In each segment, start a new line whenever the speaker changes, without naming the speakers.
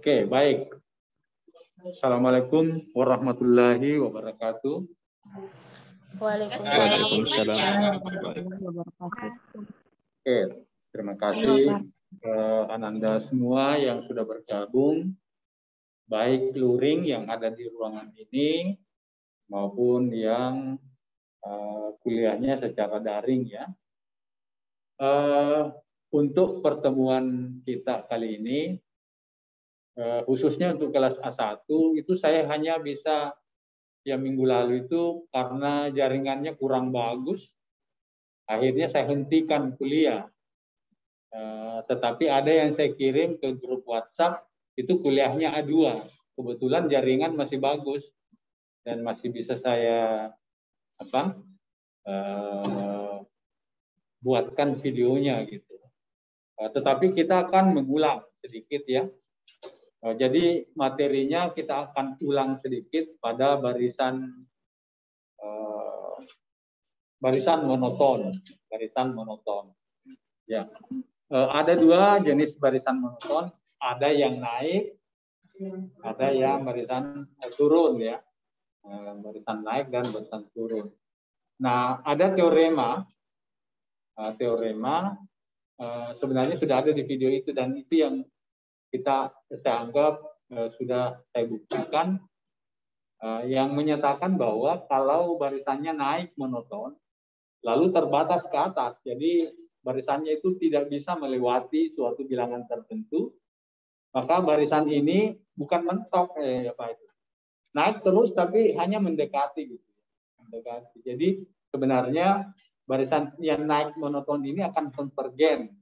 Oke, baik. Assalamualaikum warahmatullahi wabarakatuh.
Waalaikumsalam.
Oke, terima kasih Ananda semua yang sudah bergabung, baik luring yang ada di ruangan ini maupun yang kuliahnya secara daring ya. Untuk pertemuan kita kali ini, khususnya untuk kelas A1, itu saya hanya bisa yang minggu lalu itu karena jaringannya kurang bagus, akhirnya saya hentikan kuliah. Tetapi ada yang saya kirim ke grup WhatsApp, itu kuliahnya A2. Kebetulan jaringan masih bagus dan masih bisa saya buatkan videonya gitu. Tetapi kita akan mengulang sedikit ya. Jadi materinya kita akan ulang sedikit pada barisan monoton, Ya, ada dua jenis barisan monoton, ada yang naik, ada yang barisan turun ya, barisan naik dan barisan turun. Nah, ada teorema sebenarnya sudah ada di video itu dan itu yang saya anggap sudah saya buktikan, yang menyatakan bahwa kalau barisannya naik monoton lalu terbatas ke atas, jadi barisannya itu tidak bisa melewati suatu bilangan tertentu, maka barisan ini bukan mentok naik terus tapi hanya mendekati gitu. Jadi sebenarnya barisan yang naik monoton ini akan konvergen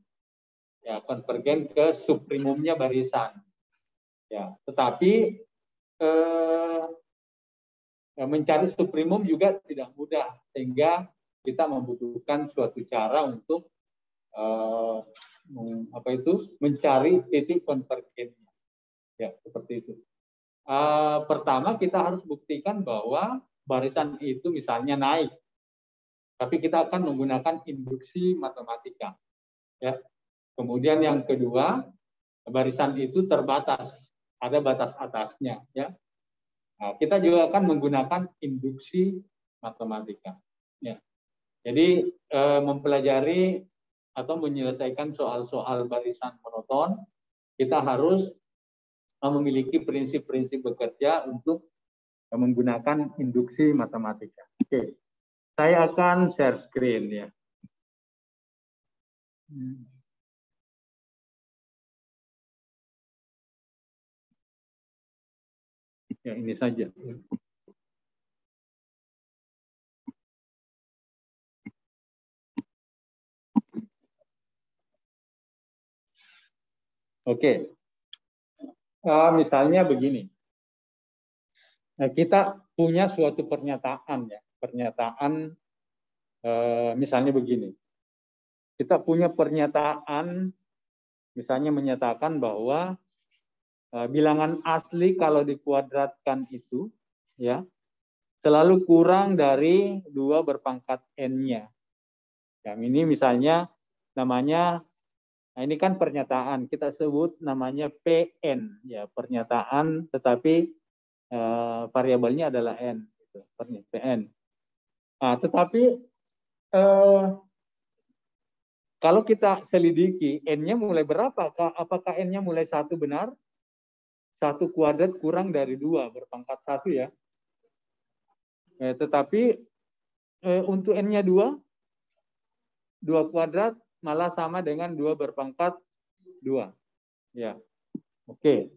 ke subprimumnya barisan. Ya, tetapi mencari subprimum juga tidak mudah, sehingga kita membutuhkan suatu cara untuk mencari titik konvergennya. Ya, seperti itu. Pertama kita harus buktikan bahwa barisan itu misalnya naik, tapi kita akan menggunakan induksi matematika. Ya. Kemudian yang kedua, barisan itu terbatas, ada batas atasnya. Ya. Nah, kita juga akan menggunakan induksi matematika. Ya. Jadi mempelajari atau menyelesaikan soal-soal barisan monoton, kita harus memiliki prinsip-prinsip bekerja untuk menggunakan induksi matematika. Oke, saya akan share screen ya. Ya, ini saja. Oke. Misalnya begini. Nah, kita punya suatu pernyataan ya. Pernyataan misalnya begini. Kita punya pernyataan misalnya menyatakan bahwa bilangan asli kalau dikuadratkan itu ya selalu kurang dari 2 berpangkat n-nya. Yang ini misalnya namanya, nah ini kan pernyataan, kita sebut namanya PN, ya pernyataan tetapi variabelnya adalah n, gitu, PN. Nah, tetapi kalau kita selidiki n-nya mulai berapa? Apakah n-nya mulai 1 benar? 1 kuadrat kurang dari 2 berpangkat 1 ya. Tetapi untuk n-nya 2 kuadrat malah sama dengan 2 berpangkat 2. Ya. Oke.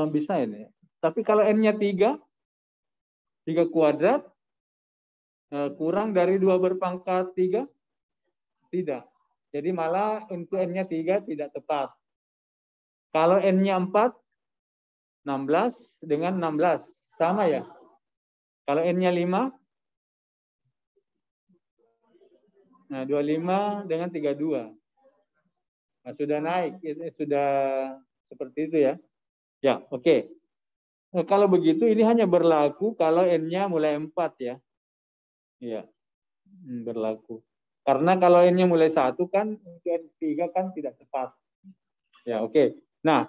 Bisa ini. Tapi kalau n-nya 3 kuadrat kurang dari 2 berpangkat 3? Tidak. Jadi malah untuk n-nya 3 tidak tepat. Kalau n-nya 4, 16 dengan 16. Sama ya? Kalau n-nya 5, nah 25 dengan 32. Nah, sudah naik, sudah seperti itu ya. Ya, oke. Nah, kalau begitu ini hanya berlaku kalau n-nya mulai 4 ya. Iya, berlaku. Karena kalau n-nya mulai 1 kan, n3 kan tidak tepat. Ya, oke. Nah,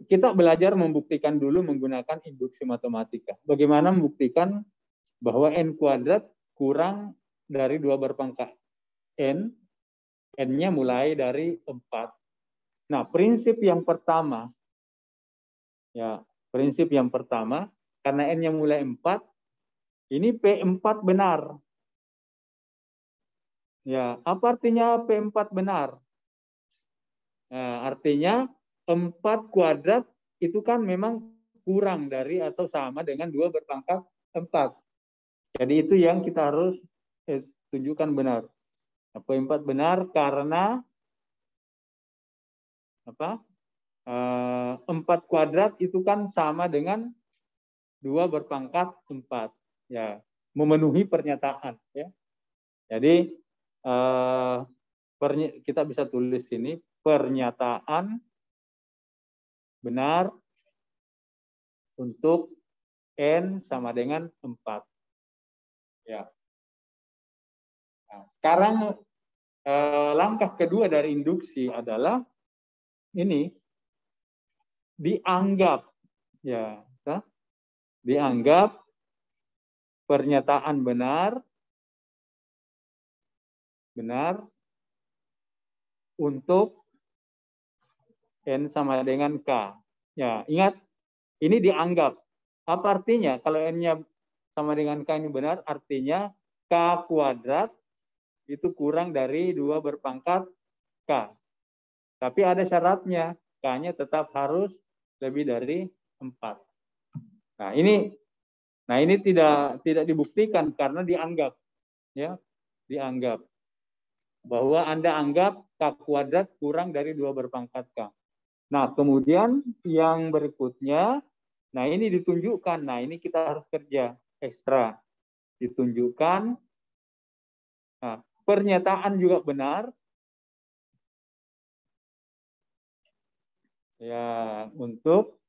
kita belajar membuktikan dulu menggunakan induksi matematika. Bagaimana membuktikan bahwa n kuadrat kurang dari 2 berpangkat n, n-nya mulai dari 4. Nah, prinsip yang pertama, karena n-nya mulai 4, ini P4 benar. Ya, apa artinya P4 benar? Nah, artinya 4 kuadrat itu kan memang kurang dari atau sama dengan 2 berpangkat 4. Jadi itu yang kita harus tunjukkan benar. P4 benar karena apa? 4 kuadrat itu kan sama dengan 2 berpangkat 4. Ya, memenuhi pernyataan. Ya. Jadi kita bisa tulis ini pernyataan benar untuk n sama dengan 4. Ya. Nah, sekarang langkah kedua dari induksi adalah ini dianggap, ya, dianggap pernyataan benar untuk n sama dengan k. Ya, ingat ini dianggap. Apa artinya? Kalau n-nya sama dengan k ini benar, artinya k kuadrat itu kurang dari 2 berpangkat k. Tapi ada syaratnya, k-nya tetap harus lebih dari 4. Nah, ini tidak dibuktikan karena dianggap, ya, dianggap bahwa Anda anggap k kuadrat kurang dari 2 berpangkat k. Nah, kemudian yang berikutnya, nah ini ditunjukkan. Nah, ini kita harus kerja ekstra. Ditunjukkan. Nah, pernyataan juga benar. Ya, untuk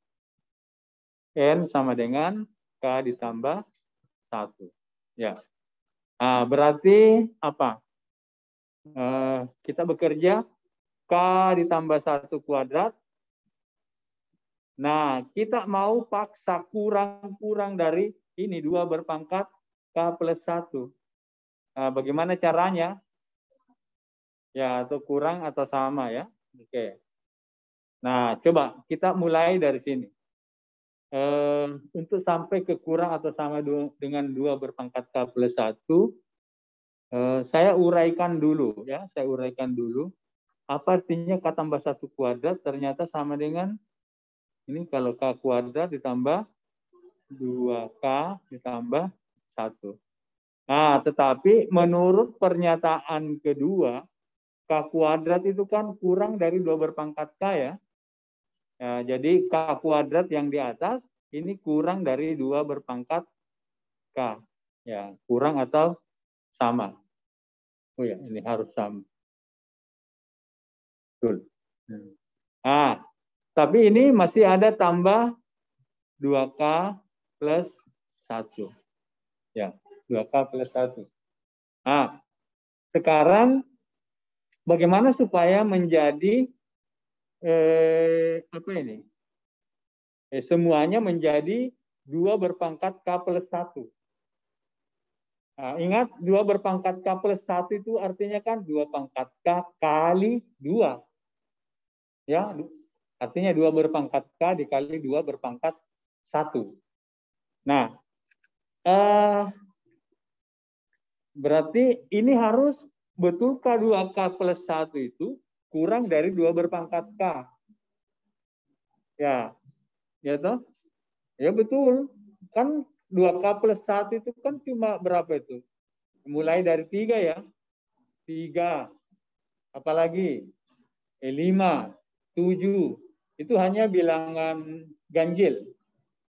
n sama dengan k ditambah 1. Ya. Nah, berarti apa? Kita bekerja k ditambah 1 kuadrat. Nah, kita mau paksa kurang dari ini 2 berpangkat k plus 1. Nah, bagaimana caranya? Ya, atau kurang atau sama ya. Oke. Nah, coba kita mulai dari sini. Untuk sampai ke kurang atau sama dengan 2 berpangkat k plus 1, saya uraikan dulu ya. Saya uraikan dulu. Apa artinya k tambah 1 kuadrat ternyata sama dengan ini kalau k kuadrat ditambah 2k ditambah 1. Nah, tetapi menurut pernyataan kedua, k kuadrat itu kan kurang dari 2 berpangkat k ya. Nah, jadi k kuadrat yang di atas ini kurang dari 2 berpangkat k. Ya, kurang atau sama. Oh ya, ini harus sama. Betul. Nah, tapi ini masih ada tambah 2k plus 1. Ya, 2k plus 1. Nah, sekarang bagaimana supaya menjadi apa ini? Semuanya menjadi 2 berpangkat k plus 1. Nah, ingat 2 berpangkat k plus 1 itu artinya kan 2 pangkat k kali 2. Ya, artinya 2 berpangkat k dikali 2 berpangkat 1. Nah, berarti ini harus betulkah 2k plus 1 itu kurang dari 2 berpangkat k? Ya, ya toh? Ya betul. Kan 2k plus 1 itu kan cuma berapa itu? Mulai dari 3 ya. 3. Apalagi? 5, 7. Itu hanya bilangan ganjil.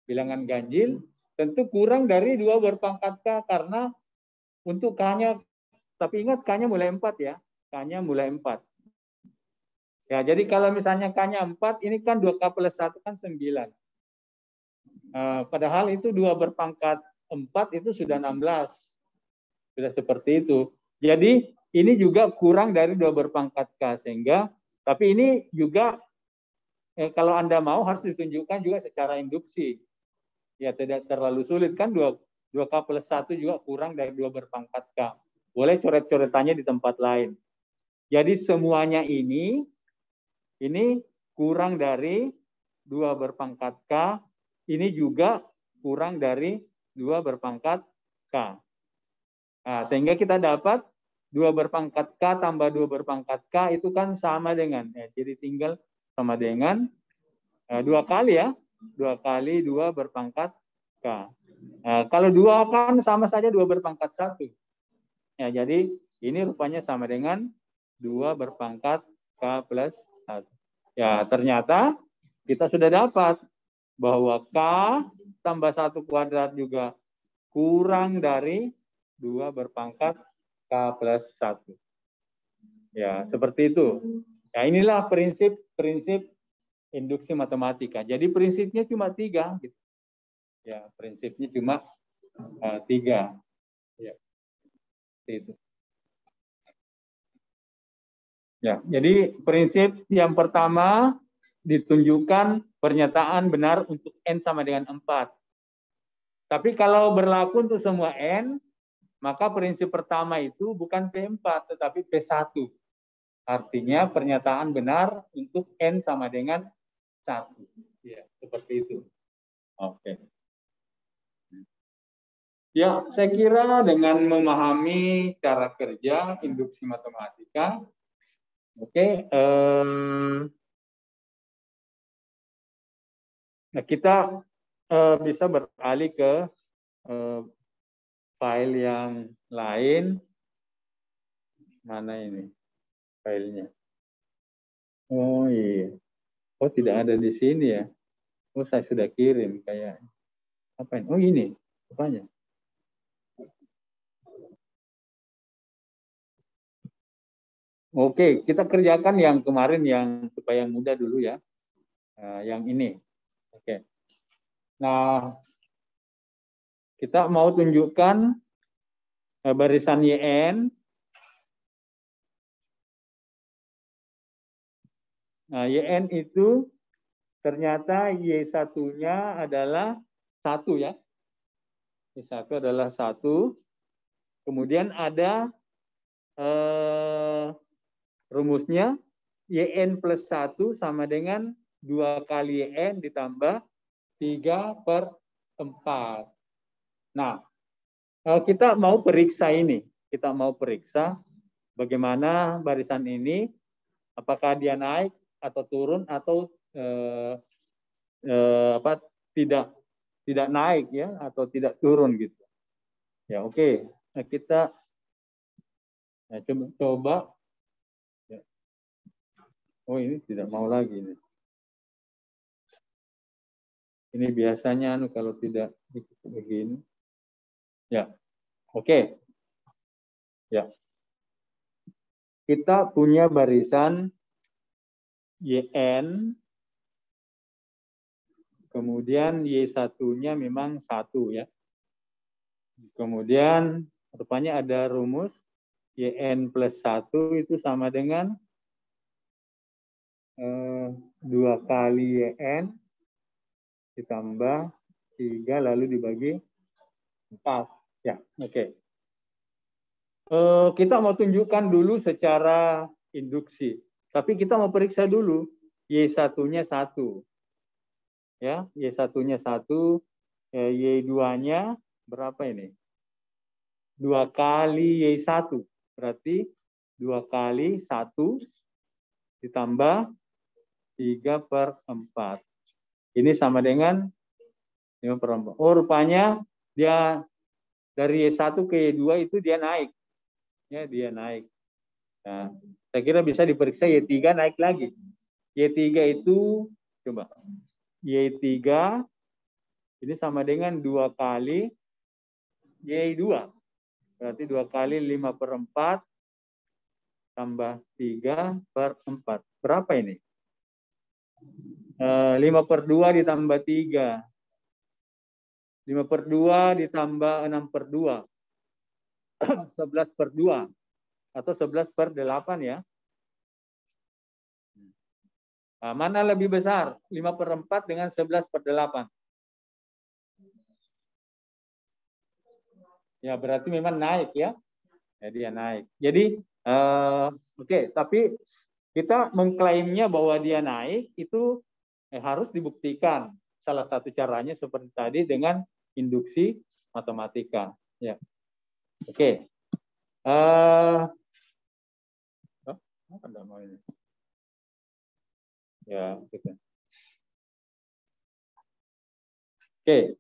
Bilangan ganjil tentu kurang dari 2 berpangkat k karena untuk k-nya, tapi ingat k-nya mulai 4 ya. K-nya mulai 4. Ya, jadi kalau misalnya k-nya 4, ini kan 2k plus 1 kan 9. Padahal itu 2 berpangkat 4 itu sudah 16. Sudah seperti itu. Jadi ini juga kurang dari 2 berpangkat k sehingga, tapi ini juga kalau Anda mau harus ditunjukkan juga secara induksi. Ya tidak terlalu sulit kan, 2K plus 1 juga kurang dari 2 berpangkat K. Boleh coret-coretannya di tempat lain. Jadi semuanya ini kurang dari 2 berpangkat K, ini juga kurang dari 2 berpangkat K. Nah, sehingga kita dapat 2 berpangkat K tambah 2 berpangkat K itu kan sama dengan, ya, jadi tinggal sama dengan 2 kali ya, 2 kali 2 berpangkat K. Nah, kalau 2 kan sama saja 2 berpangkat 1. Ya, jadi ini rupanya sama dengan 2 berpangkat K plus 1. Ya, ternyata kita sudah dapat bahwa K tambah 1 kuadrat juga kurang dari 2 berpangkat K plus 1. Ya, seperti itu. Ya, inilah prinsip induksi matematika. Jadi prinsipnya cuma 3. Gitu. Ya, prinsipnya cuma 3. Ya, itu. Ya, jadi prinsip yang pertama ditunjukkan pernyataan benar untuk N sama dengan 4. Tapi kalau berlaku untuk semua N, maka prinsip pertama itu bukan P4, tetapi P1. Artinya pernyataan benar untuk N sama dengan 1. Ya, seperti itu. Oke. Ya, saya kira dengan memahami cara kerja induksi matematika, oke, nah kita bisa beralih ke file yang lain. Mana ini filenya? Oh iya. Oh tidak ada di sini ya. Oh saya sudah kirim kayak apa ini? Oh ini apanya? Oke, kita kerjakan yang kemarin yang supaya mudah dulu ya. Yang ini. Oke. Nah, kita mau tunjukkan barisan YN. Nah, YN itu ternyata Y1-nya adalah 1 ya. Y1 adalah 1. Kemudian ada rumusnya YN plus 1 sama dengan 2 kali YN ditambah 3/4. Nah, kita mau periksa ini. Kita mau periksa bagaimana barisan ini, apakah dia naik atau turun atau tidak naik ya atau tidak turun gitu. Ya oke. Nah, kita coba. Oh ini tidak mau lagi nih. Ini biasanya kalau tidak begini. Ya, oke. Ya. Kita punya barisan YN, kemudian Y1-nya memang 1 ya. Kemudian rupanya ada rumus YN plus 1 itu sama dengan 2 kali YN ditambah 3 lalu dibagi 4. Ya, oke. Kita mau tunjukkan dulu secara induksi. Tapi kita mau periksa dulu Y1-nya 1. Ya, Y1-nya 1, Y2-nya berapa ini? 2 kali Y1. Berarti 2 kali 1 ditambah 3/4. Ini sama dengan 5/4. Oh, rupanya dia dari Y1 ke Y2 itu dia naik. Ya, dia naik. Nah, saya kira bisa diperiksa Y3 naik lagi. Y3 itu, coba. Y3 ini sama dengan 2 kali Y2. Berarti 2 kali 5/4 tambah 3/4. Berapa ini? 5/2 ditambah 3. 5/2 ditambah 6/2. 11/2 atau 11/8 ya. Nah, mana lebih besar? 5/4 dengan 11/8. Ya, berarti memang naik ya. Jadi ya naik. Jadi, oke, tapi kita mengklaimnya bahwa dia naik itu harus dibuktikan. Salah satu caranya seperti tadi dengan induksi matematika. Ya, oke. Ada mau ini. Ya, gitu. Oke.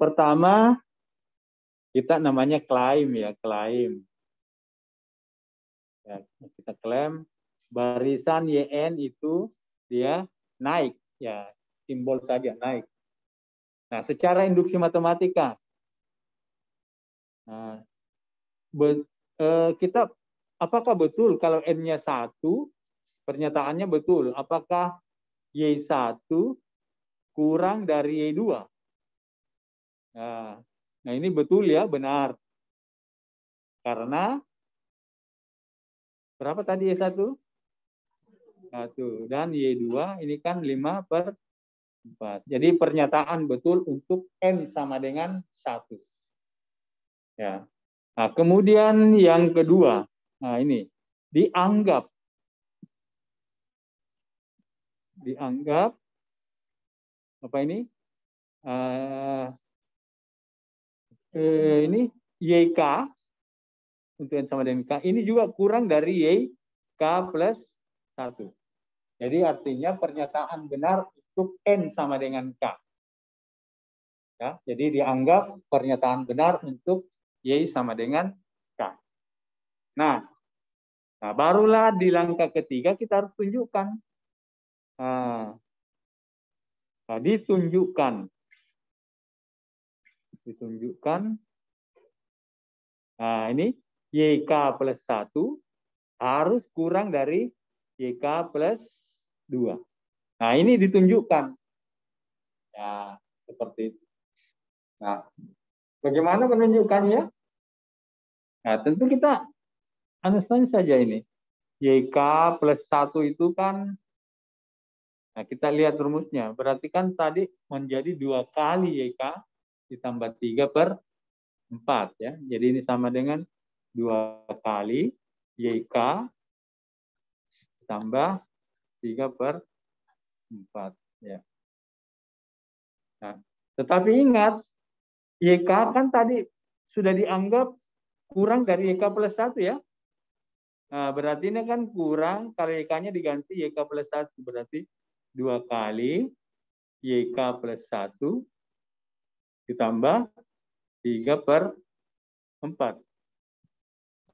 Pertama kita namanya klaim ya, klaim. Ya, kita klaim barisan YN itu dia naik ya, simbol saja naik. Nah, secara induksi matematika kita apakah betul kalau N-nya 1, pernyataannya betul, apakah Y1 kurang dari Y2? Nah, ini betul ya, benar. Karena berapa tadi Y1? 1. Dan Y2 ini kan 5/4. Jadi pernyataan betul untuk N sama dengan 1. Ya. Nah, kemudian yang kedua, nah ini dianggap apa ini? Ini YK untuk N sama dengan K ini juga kurang dari YK plus 1. Jadi artinya pernyataan benar untuk N sama dengan K. Ya, jadi dianggap pernyataan benar untuk Y sama dengan K. Nah, barulah di langkah ketiga kita harus tunjukkan. Ditunjukkan. Nah, ini YK plus 1 harus kurang dari YK plus 2. Nah, ini ditunjukkan. Ya, seperti itu. Nah, bagaimana menunjukkannya? Nah, tentu kita understand saja ini. YK plus 1 itu kan, nah kita lihat rumusnya. Berarti kan tadi menjadi 2 kali YK ditambah 3/4 ya. Jadi ini sama dengan 2 kali YK tambah 3/4 ya. Nah, tetapi ingat YK kan tadi sudah dianggap kurang dari YK plus 1 ya. Nah, berarti ini kan kurang, kalau YK-nya diganti YK plus 1. Berarti 2 kali YK plus 1 ditambah 3/4.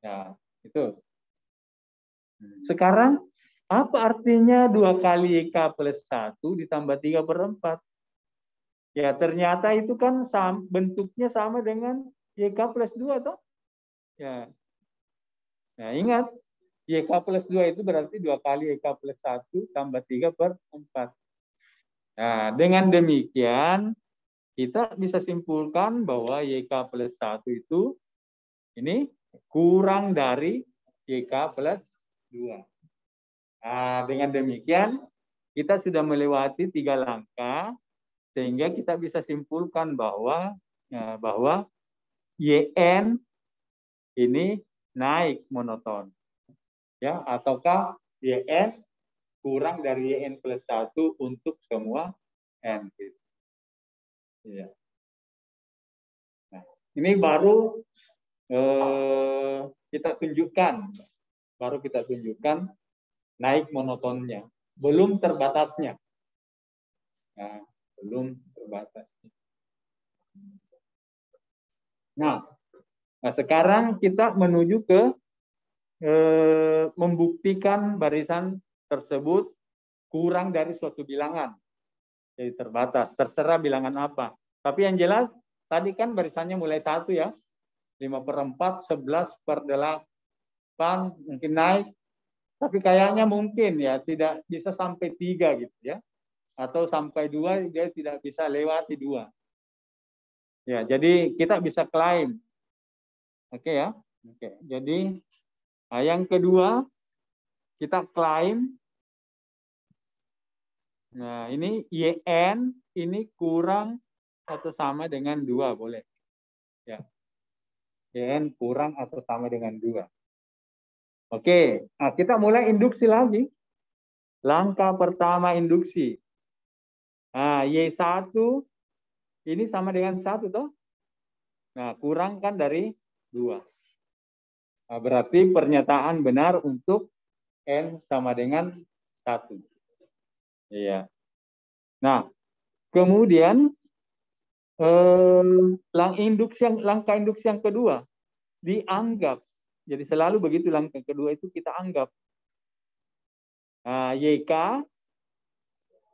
Nah, itu. Sekarang, apa artinya 2 kali YK plus 1 ditambah 3/4? Ya, ternyata itu kan bentuknya sama dengan YK plus 2, toh? Ya. Nah, ingat, YK plus 2 itu berarti 2 kali YK plus 1 tambah 3/4. Nah, dengan demikian, kita bisa simpulkan bahwa YK plus 1 itu ini kurang dari YK plus 2. Nah, dengan demikian, kita sudah melewati 3 langkah, sehingga kita bisa simpulkan bahwa YN ini naik monoton. Ya, ataukah YN kurang dari YN plus 1 untuk semua N. Ya. Nah, ini baru kita tunjukkan naik monotonnya, belum terbatasnya. Nah, belum terbatasnya. Nah, sekarang kita menuju ke membuktikan barisan tersebut kurang dari suatu bilangan. Jadi terbatas, terserah bilangan apa. Tapi yang jelas, tadi kan barisannya mulai 1 ya. 5/4, 11/8, mungkin naik. Tapi kayaknya mungkin ya, tidak bisa sampai 3 gitu ya. Atau sampai 2, dia tidak bisa lewati 2. Ya, jadi kita bisa klaim. Oke ya. Oke, jadi yang kedua, kita klaim Nah, ini YN ini kurang atau sama dengan 2 boleh. Ya. YN kurang atau sama dengan 2. Oke, nah kita mulai induksi lagi. Langkah pertama induksi. Nah, Y1 ini sama dengan 1 toh? Nah, kurang kan dari 2. Nah, berarti pernyataan benar untuk N sama dengan 1. Iya. Nah, kemudian langkah induksi yang kedua dianggap. Jadi selalu begitu, langkah kedua itu kita anggap. Nah, YK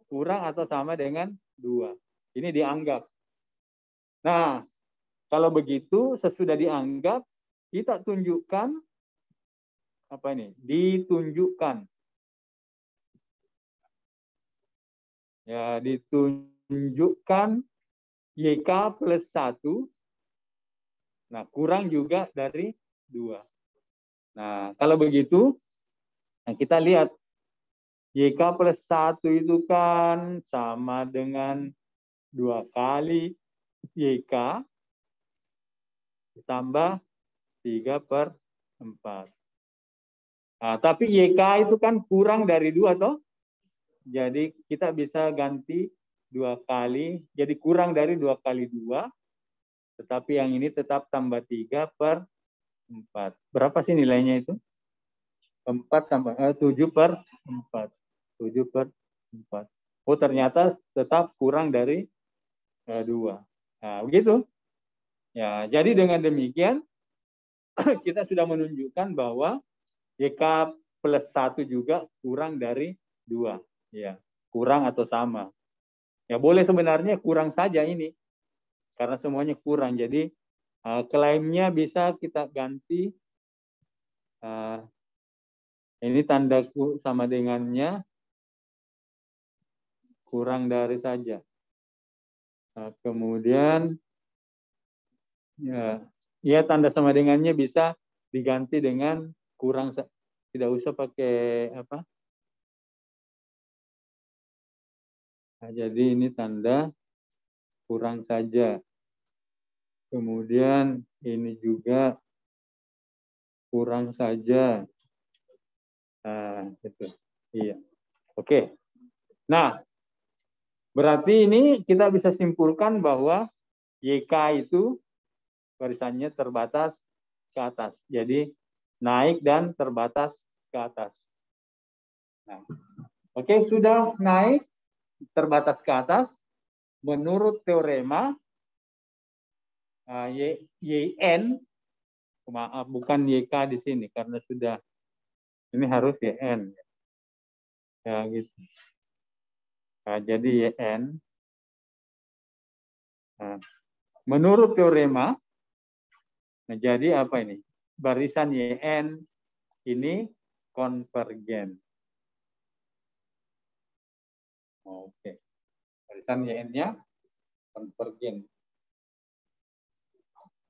kurang atau sama dengan 2. Ini dianggap. Nah, kalau begitu sesudah dianggap, kita tunjukkan apa ini? Ditunjukkan. Ya, ditunjukkan YK plus 1. Nah, kurang juga dari 2. Nah, kalau begitu, nah kita lihat YK plus 1 itu kan sama dengan 2 kali YK ditambah 3/4. Nah, tapi YK itu kan kurang dari 2 toh. Jadi kita bisa ganti 2 kali. Jadi kurang dari 2 kali 2. Tetapi yang ini tetap tambah 3/4. Berapa sih nilainya itu? 7/4. 7/4. Oh, ternyata tetap kurang dari 2. Nah, begitu. Ya, jadi dengan demikian kita sudah menunjukkan bahwa YK plus 1 juga kurang dari 2. Ya, kurang atau sama. Ya, boleh sebenarnya kurang saja ini. Karena semuanya kurang. Jadi klaimnya bisa kita ganti. Ini tanda sama dengannya kurang dari saja. Nah, kemudian ya tanda sama dengannya bisa diganti dengan kurang, tidak usah pakai apa. Nah, jadi ini tanda kurang saja. Kemudian ini juga kurang saja. Nah, gitu. Iya. Oke. Nah, berarti ini kita bisa simpulkan bahwa YK itu barisannya terbatas ke atas. Jadi naik dan terbatas ke atas. Nah, oke, sudah naik terbatas ke atas. Menurut teorema YN, maaf bukan YK di sini karena sudah ini harus YN. Ya gitu. Nah, jadi YN. Nah, menurut teorema, nah jadi apa ini? Barisan YN ini konvergen. Oke. Barisan YN-nya konvergen.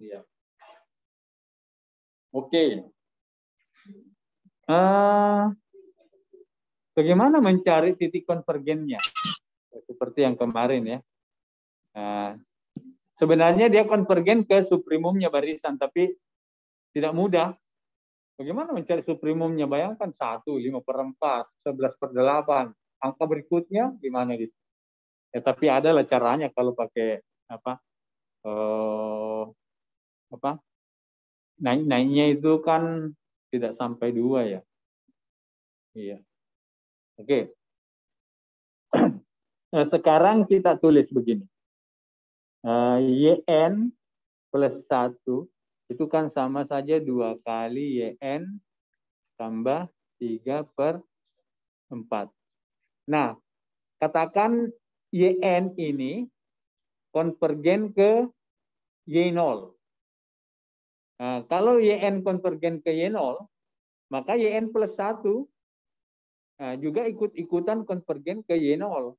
Iya. Oke. Bagaimana mencari titik konvergennya? Seperti yang kemarin ya. Sebenarnya dia konvergen ke suprimumnya barisan, tapi tidak mudah. Bagaimana mencari suprimumnya? Bayangkan 1, 5/4, 11/8. Angka berikutnya gimana gitu? Ya, tapi adalah caranya kalau pakai apa? Naiknya itu kan tidak sampai 2 ya. Iya. Oke. Nah, sekarang kita tulis begini. YN plus 1 itu kan sama saja 2 kali YN tambah 3/4. Nah, katakan YN ini konvergen ke Y0. Nah, kalau YN konvergen ke Y0, maka YN plus 1 juga ikut-ikutan konvergen ke Y0.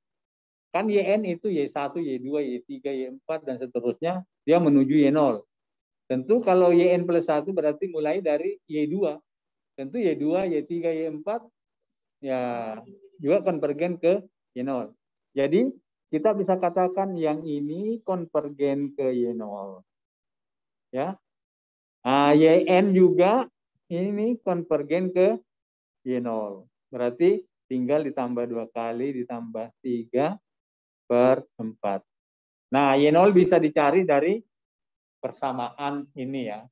Kan YN itu Y1, Y2, Y3, Y4, dan seterusnya, dia menuju Y0. Tentu kalau YN plus 1 berarti mulai dari Y2. Tentu Y2, Y3, Y4 ya juga konvergen ke Y0. Jadi kita bisa katakan yang ini konvergen ke Y0. Ya. Nah, YN juga ini konvergen ke Y0. Berarti tinggal ditambah 2 kali, ditambah 3/4. Nah, Y0 bisa dicari dari persamaan ini ya.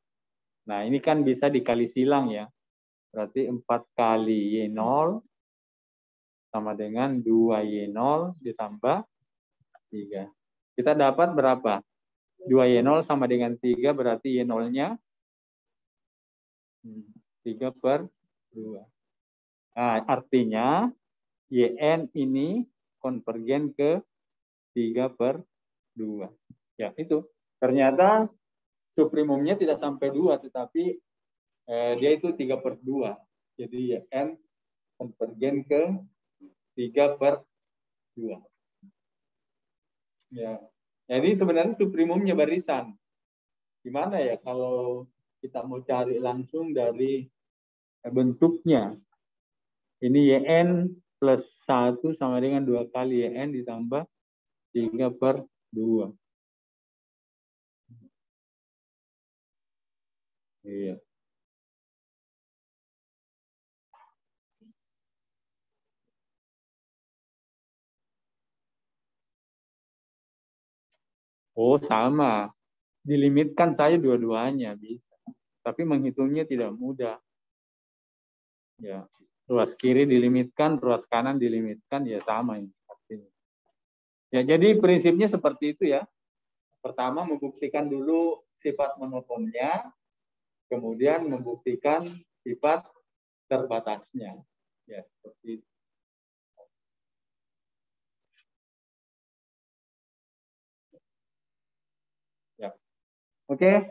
Nah, ini kan bisa dikali silang ya. Berarti 4 kali Y0 sama dengan 2Y0 ditambah 3. Kita dapat berapa? 2Y0 sama dengan 3, berarti Y0-nya 3/2. Nah, artinya YN ini konvergen ke 3/2. Ya, itu. Ternyata suprimumnya tidak sampai 2, tetapi dia itu 3/2. Jadi YN konvergen ke 3/2. Ya. Jadi sebenarnya suprimumnya barisan. Gimana ya kalau kita mau cari langsung dari bentuknya. Ini YN plus 1 sama dengan 2 kali YN ditambah 3/2. Iya. Oh, sama. Dilimitkan saya dua-duanya bisa. Tapi menghitungnya tidak mudah. Ya, ruas kiri dilimitkan, ruas kanan dilimitkan, ya sama ini. Ya, jadi prinsipnya seperti itu ya. Pertama membuktikan dulu sifat monotonnya, kemudian membuktikan sifat terbatasnya. Ya, seperti itu. Ya. Oke.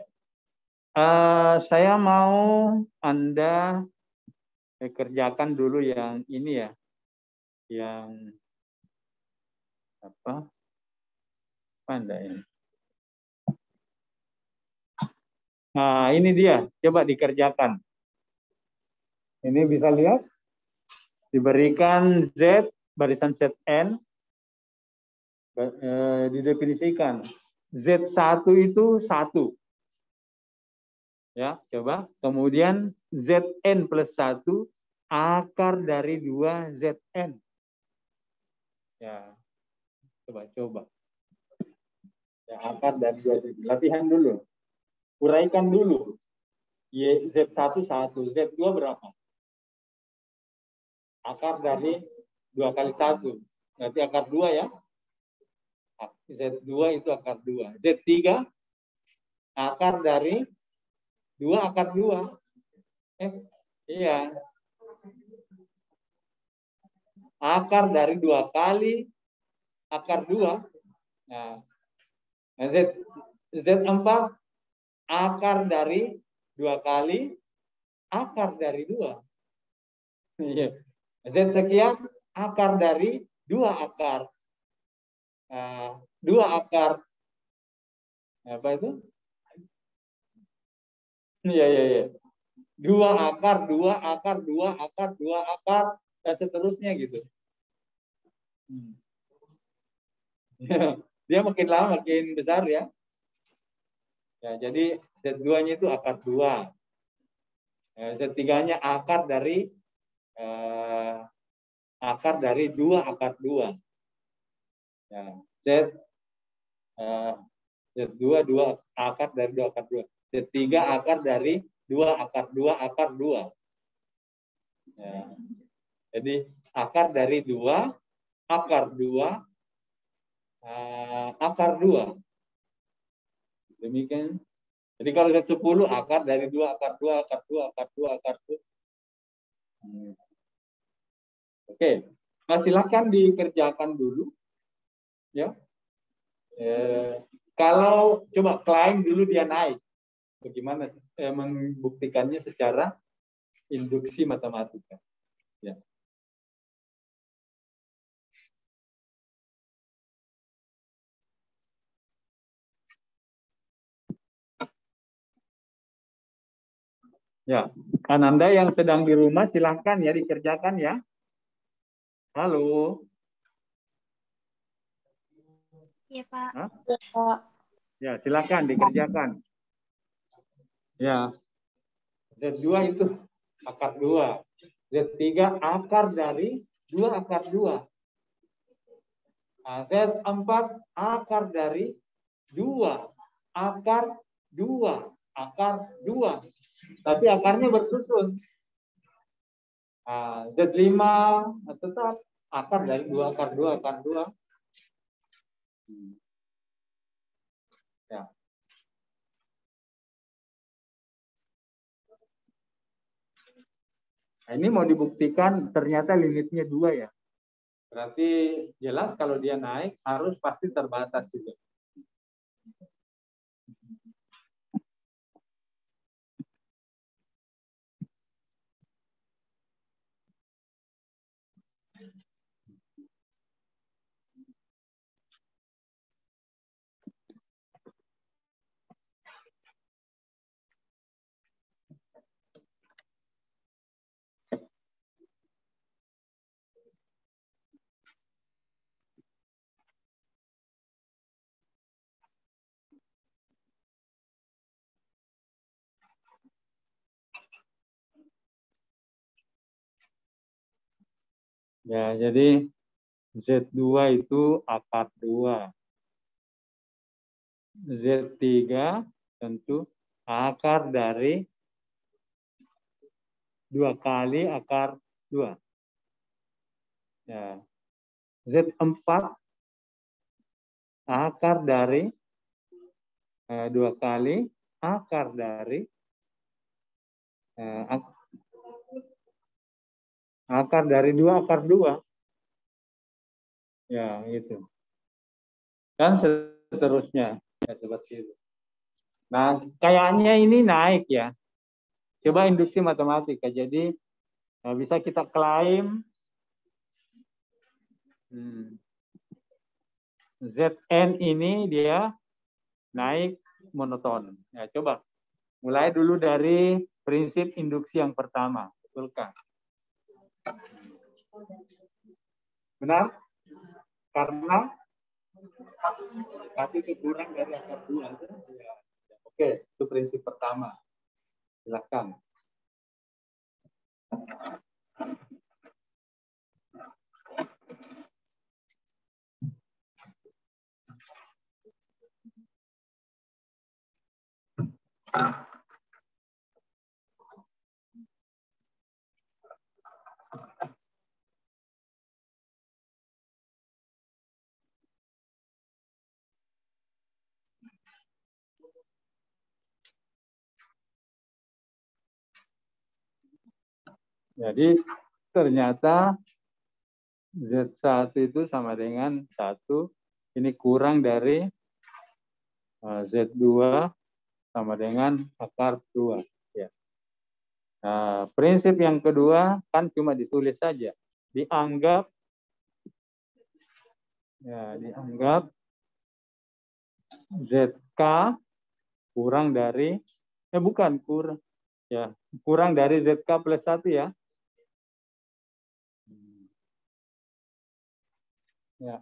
Saya mau Anda kerjakan dulu yang ini ya. Yang apa? Anda ya. Nah, ini dia. Coba dikerjakan. Ini bisa lihat. Diberikan Z, barisan Zn. Didefinisikan. Z1 itu 1. Ya, coba. Kemudian Zn plus 1 akar dari 2 Zn. Ya, coba. Ya, akar dari 2 Zn. Latihan dulu. Uraikan dulu. Z1 1. Z2 berapa? Akar dari 2 kali 1. Berarti akar 2 ya. Z2 itu akar 2. Z3 akar dari 2 akar 2. Iya. Akar dari 2 kali akar 2. Nah, Z4 akar dari 2 kali akar dari 2. Iya. Z sekian akar dari 2 akar. 2 akar. Apa itu? Iya. 2 akar, 2 akar, 2 akar, 2 akar, dan seterusnya gitu. Dia makin lama makin besar ya. Ya, jadi Z2-nya itu akar 2. Z3-nya akar dari 2 akar 2. Ya, Z2 2 akar dari 2 akar 2. Z3 akar dari 2 akar 2 akar 2. Ya. Jadi akar dari 2 akar 2 akar 2. Demikian. Jadi kalau Z10 akar dari 2 akar 2 akar 2 akar 2 akar 2. Oke. Nah, silakan dikerjakan dulu. Ya. Kalau coba klaim dulu dia naik. Bagaimana membuktikannya secara induksi matematika. Ya. Ya, Ananda yang sedang di rumah silahkan ya dikerjakan ya. Halo.
Iya, Pak.
Hah?
Ya, Pak.
Ya, silakan dikerjakan. Ya, Z2 itu akar 2. Z3 akar dari 2 akar 2. Nah, Z4 akar dari 2 akar 2 akar 2. Tapi akarnya bersusun. Nah, Z5 tetap akar dari 2 akar 2 akar 2. Ya. Nah, ini mau dibuktikan ternyata limitnya 2 ya. Berarti jelas kalau dia naik harus pasti terbatas juga. Ya, jadi Z2 itu akar 2. Z3 tentu akar dari 2 kali akar 2. Ya. Z4 akar dari 2 kali akar dari akar dari 2 akar 2. Ya, gitu. Dan seterusnya. Ya, seperti itu. Nah, kayaknya ini naik ya. Coba induksi matematika. Jadi, bisa kita klaim Zn ini dia naik monoton. Ya, coba. Mulai dulu dari prinsip induksi yang pertama. Betulkah? Benar? Karena satu kurang dari akar 2. Oke, itu prinsip pertama. Silakan. Jadi ternyata Z1 itu sama dengan 1. Ini kurang dari Z2 sama dengan akar 2. Ya. Nah, prinsip yang kedua kan cuma ditulis saja. Dianggap ZK kurang dari kurang dari ZK plus 1 ya. Ya.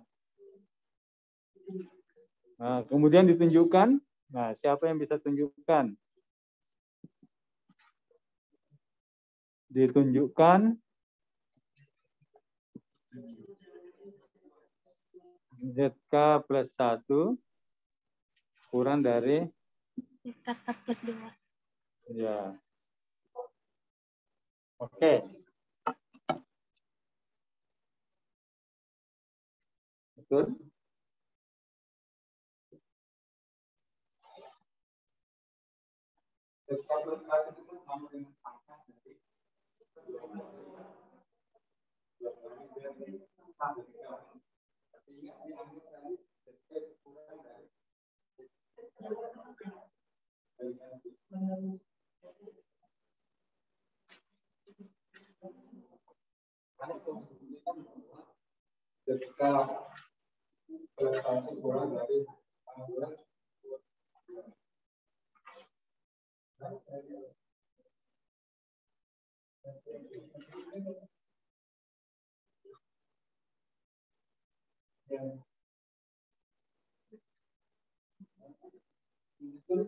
Nah, kemudian ditunjukkan. Nah, siapa yang bisa tunjukkan? Ditunjukkan ZK plus 1 kurang dari
ZK plus 2.
Ya. Oke. Betul? ZK plus 1 itu sama dengan angka dari ketika prestasi kurang dari 16. Ya.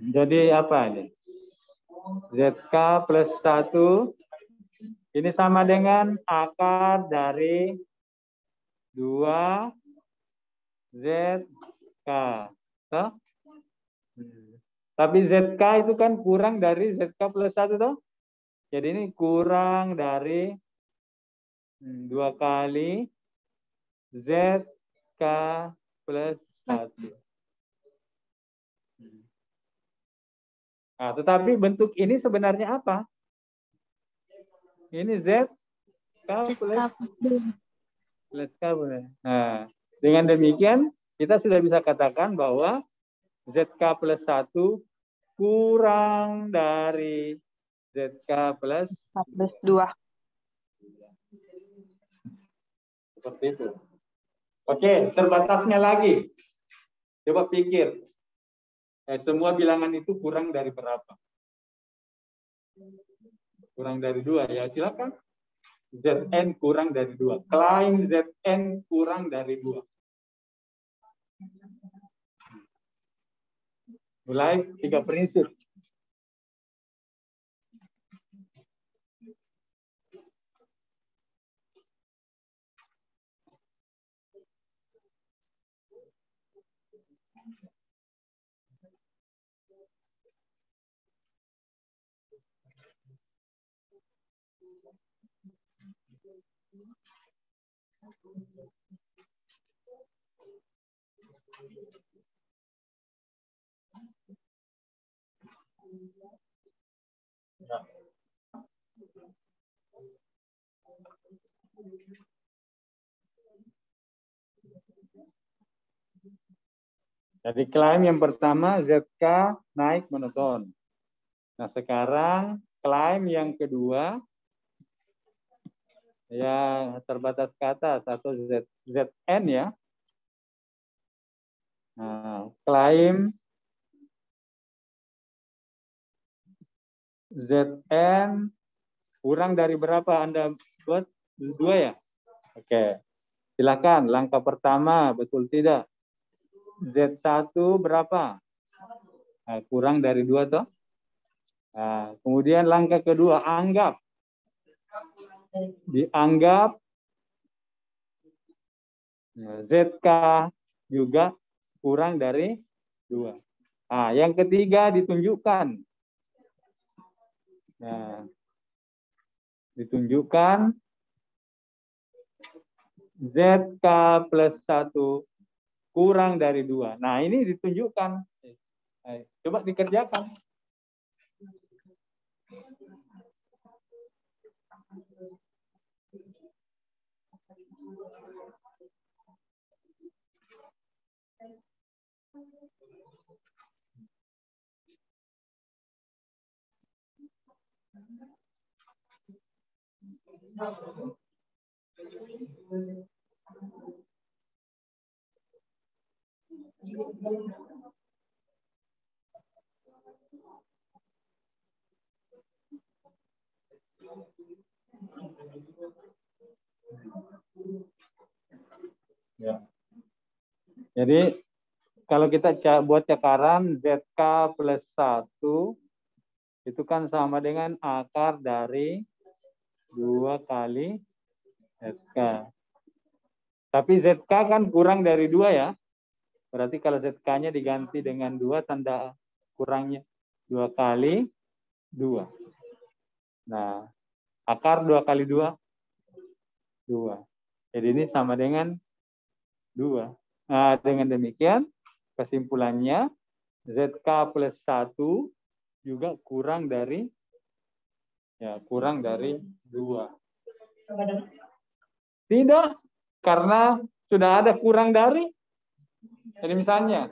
Jadi apa ini? ZK plus 1 ini sama dengan akar dari 2 ZK. Toh? Tapi ZK itu kan kurang dari ZK plus 1 toh? Jadi ini kurang dari 2 kali ZK plus 1. Nah, tetapi bentuk ini sebenarnya apa? Ini ZK plus K. Nah, dengan demikian kita sudah bisa katakan bahwa ZK plus 1 kurang dari ZK plus
2.
Seperti itu. Oke, terbatasnya lagi. Coba pikir. Semua bilangan itu kurang dari berapa? Kurang dari 2 ya, silakan. Zn kurang dari 2. Klaim Zn kurang dari 2. Mulai 3 prinsip. Ya. Jadi klaim yang pertama ZK naik monoton. Nah sekarang klaim yang kedua ya terbatas ke atas atau Zn ya. Nah, klaim Zn kurang dari berapa Anda buat? 2 ya? Oke. Silakan langkah pertama betul tidak? Z1 berapa? Nah, kurang dari 2 toh? Nah, kemudian langkah kedua anggap. Dianggap ZK juga kurang dari 2. Nah, yang ketiga ditunjukkan. Nah, ditunjukkan ZK plus 1 kurang dari 2. Nah, ini ditunjukkan. Coba dikerjakan. Ya. Jadi kalau kita buat cakaran ZK plus 1 itu kan sama dengan akar dari 2 kali SK. Tapi ZK kan kurang dari 2 ya. Berarti kalau ZK-nya diganti dengan 2, tanda kurangnya 2 kali 2. Nah, akar 2 kali 2, 2. Jadi ini sama dengan 2. Nah, dengan demikian, kesimpulannya, ZK plus 1 juga kurang dari 2. Tidak, karena sudah ada kurang dari. Jadi misalnya,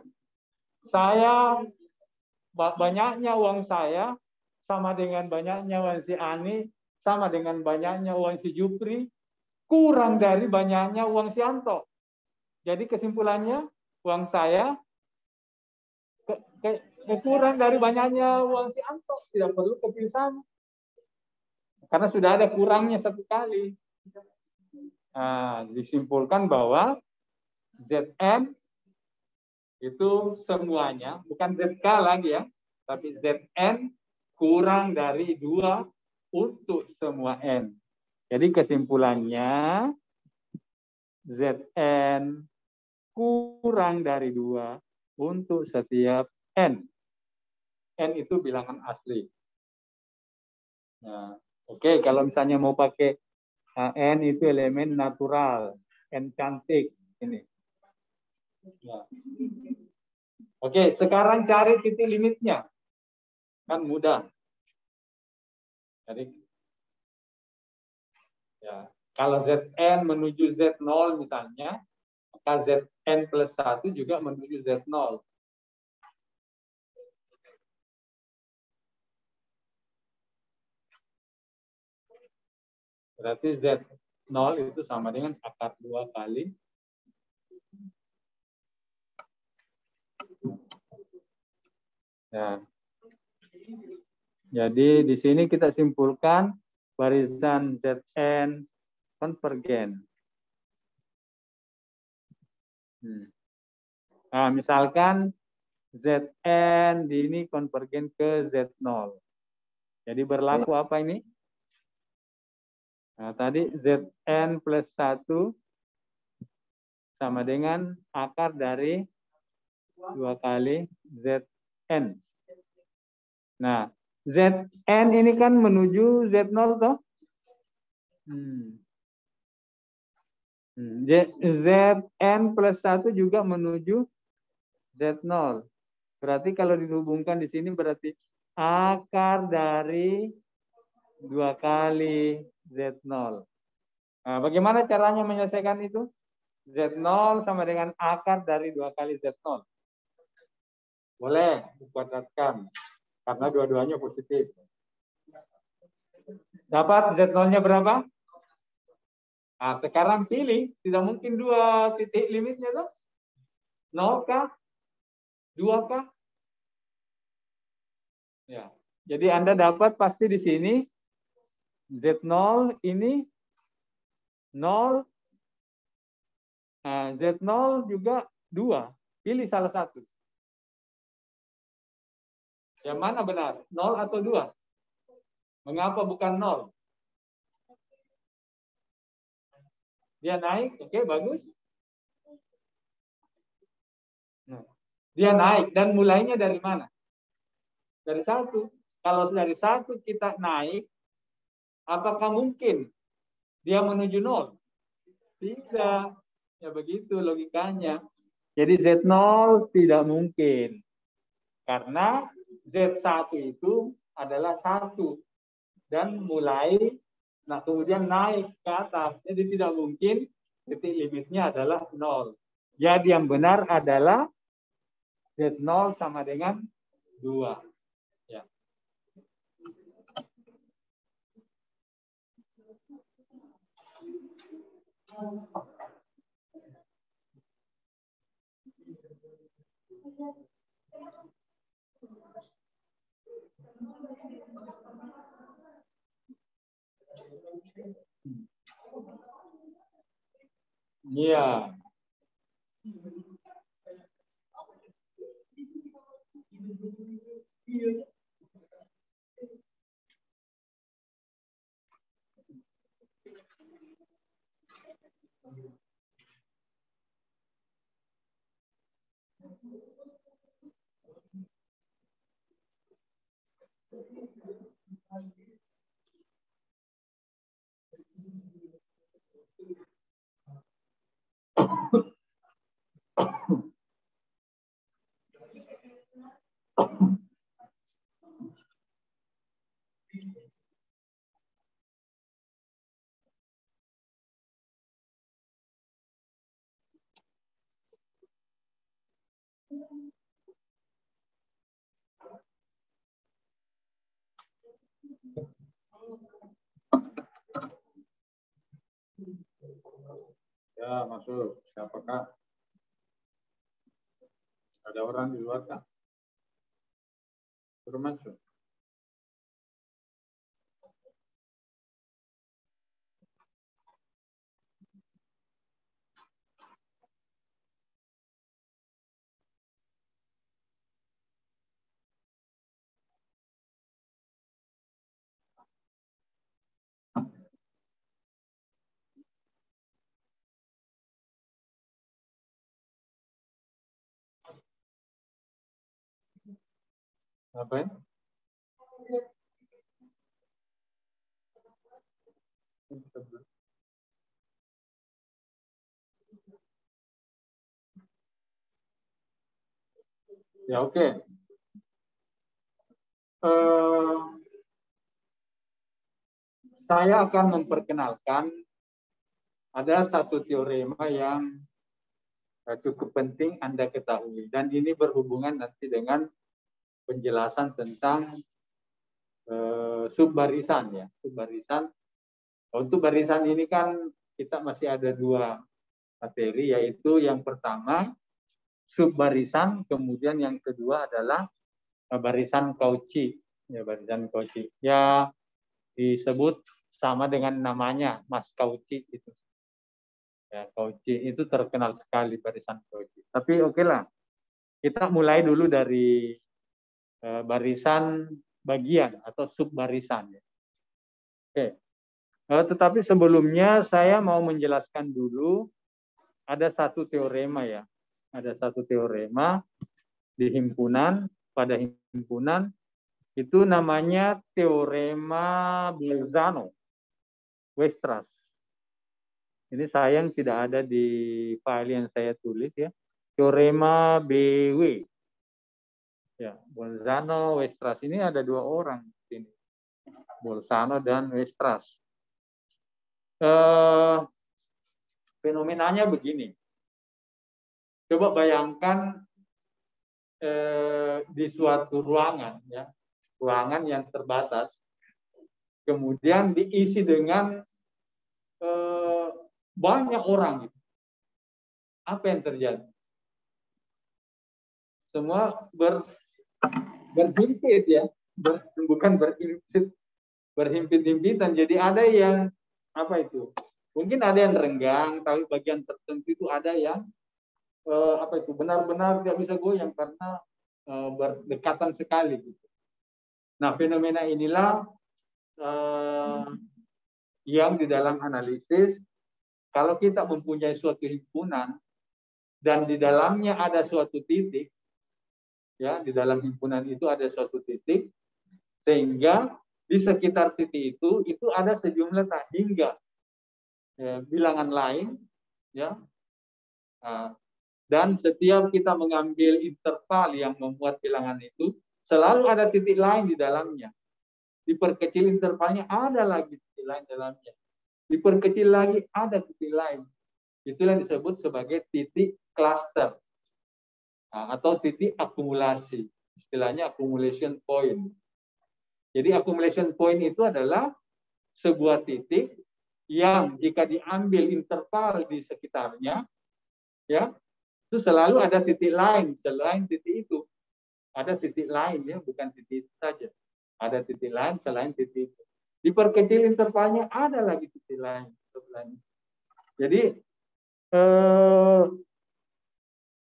banyaknya uang saya sama dengan banyaknya uang si Ani, sama dengan banyaknya uang si Jupri, kurang dari banyaknya uang si Anto. Jadi kesimpulannya, uang saya kurang dari banyaknya uang si Anto. Tidak perlu kepilih sama. Karena sudah ada kurangnya 1 kali. Nah, disimpulkan bahwa Zn itu semuanya, bukan ZK lagi ya, tapi Zn kurang dari 2 untuk semua N. Jadi kesimpulannya, Zn kurang dari 2 untuk setiap N. N itu bilangan asli. Nah, oke, kalau misalnya mau pakai N itu elemen natural, N cantik ini. Ya. Oke, sekarang cari titik limitnya. Kan mudah. Jadi ya, kalau Zn menuju Z0 misalnya, maka Zn plus 1 juga menuju Z0. Berarti Z0 itu sama dengan akar 2 kali. Ya. Jadi di sini kita simpulkan barisan Zn konvergen. Nah, misalkan Zn di ini konvergen ke Z0. Jadi berlaku apa ini? Nah, tadi Zn plus 1 sama dengan akar dari 2 kali Zn. Nah, Zn ini kan menuju Z0 toh? Zn plus 1 juga menuju Z0. Berarti kalau dihubungkan di sini berarti akar dari 2 kali Z0. Nah, bagaimana caranya menyelesaikan itu? Z0 sama dengan akar dari 2 kali Z0. Boleh dikuadratkan, karena dua-duanya positif. Dapat Z0-nya berapa? Nah, sekarang pilih, tidak mungkin 2 titik limitnya tuh. 0 kah? 2 kah? Ya. Jadi Anda dapat pasti di sini Z0 ini 0. Nah, Z0 juga 2. Pilih salah satu. Yang mana benar? 0 atau 2? Mengapa bukan 0? Dia naik, oke, bagus. Nah, dia naik dan mulainya dari mana? Dari 1. Kalau dari 1 kita naik, apakah mungkin dia menuju 0? Tidak. Ya begitu logikanya. Jadi Z0 tidak mungkin. Karena Z1 itu adalah 1. Dan mulai, nah kemudian naik ke atas. Jadi tidak mungkin titik limitnya adalah 0. Jadi yang benar adalah Z0 sama dengan 2. Ya. Iya. Ya, masuk. Siapakah? Ada orang di luar kah? Suruh masuk. Apa ya? Ya, oke. Saya akan memperkenalkan ada satu teorema yang cukup penting Anda ketahui. Dan ini berhubungan nanti dengan penjelasan tentang subbarisan ya. Subbarisan. Untuk barisan ini kan kita masih ada dua materi, yaitu yang pertama subbarisan, kemudian yang kedua adalah barisan Cauchy. Ya, barisan Cauchy. Ya, disebut sama dengan namanya, Mas Cauchy itu. Ya, Cauchy itu terkenal sekali barisan Cauchy. Tapi oke lah, kita mulai dulu dari barisan bagian atau subbarisan. Ya. Oke. Tetapi sebelumnya saya mau menjelaskan dulu ada satu teorema ya. Ada satu teorema di himpunan, pada himpunan itu namanya teorema Bolzano-Weierstrass. Ini sayang tidak ada di file yang saya tulis ya. Teorema BW. Ya, Bolzano-Weierstrass ini ada dua orang di sini. Bolzano dan Weierstrass. Fenomenanya begini. Coba bayangkan di suatu ruangan, ya, ruangan yang terbatas, kemudian diisi dengan banyak orang. Gitu. Apa yang terjadi? Semua berhimpit ya, bukan berhimpit-himpitan. Jadi ada yang apa itu? Mungkin ada yang renggang, tapi bagian tertentu itu ada yang apa itu benar-benar tidak bisa goyang karena berdekatan sekali. Gitu. Nah, fenomena inilah yang di dalam analisis, kalau kita mempunyai suatu himpunan dan di dalamnya ada suatu titik, ya di dalam himpunan itu ada suatu titik, sehingga di sekitar titik itu ada sejumlah hingga bilangan lain, ya. Dan setiap kita mengambil interval yang memuat bilangan itu, selalu ada titik lain di dalamnya. Diperkecil intervalnya, ada lagi titik lain dalamnya. Diperkecil lagi, ada titik lain. Itulah yang disebut sebagai titik cluster. Atau titik akumulasi. Istilahnya accumulation point. Jadi accumulation point itu adalah sebuah titik yang jika diambil interval di sekitarnya, ya, itu selalu ada titik lain selain titik itu. Ada titik lain ya, bukan titik itu saja. Ada titik lain selain titik itu. Diperkecil intervalnya, ada lagi titik lain. Jadi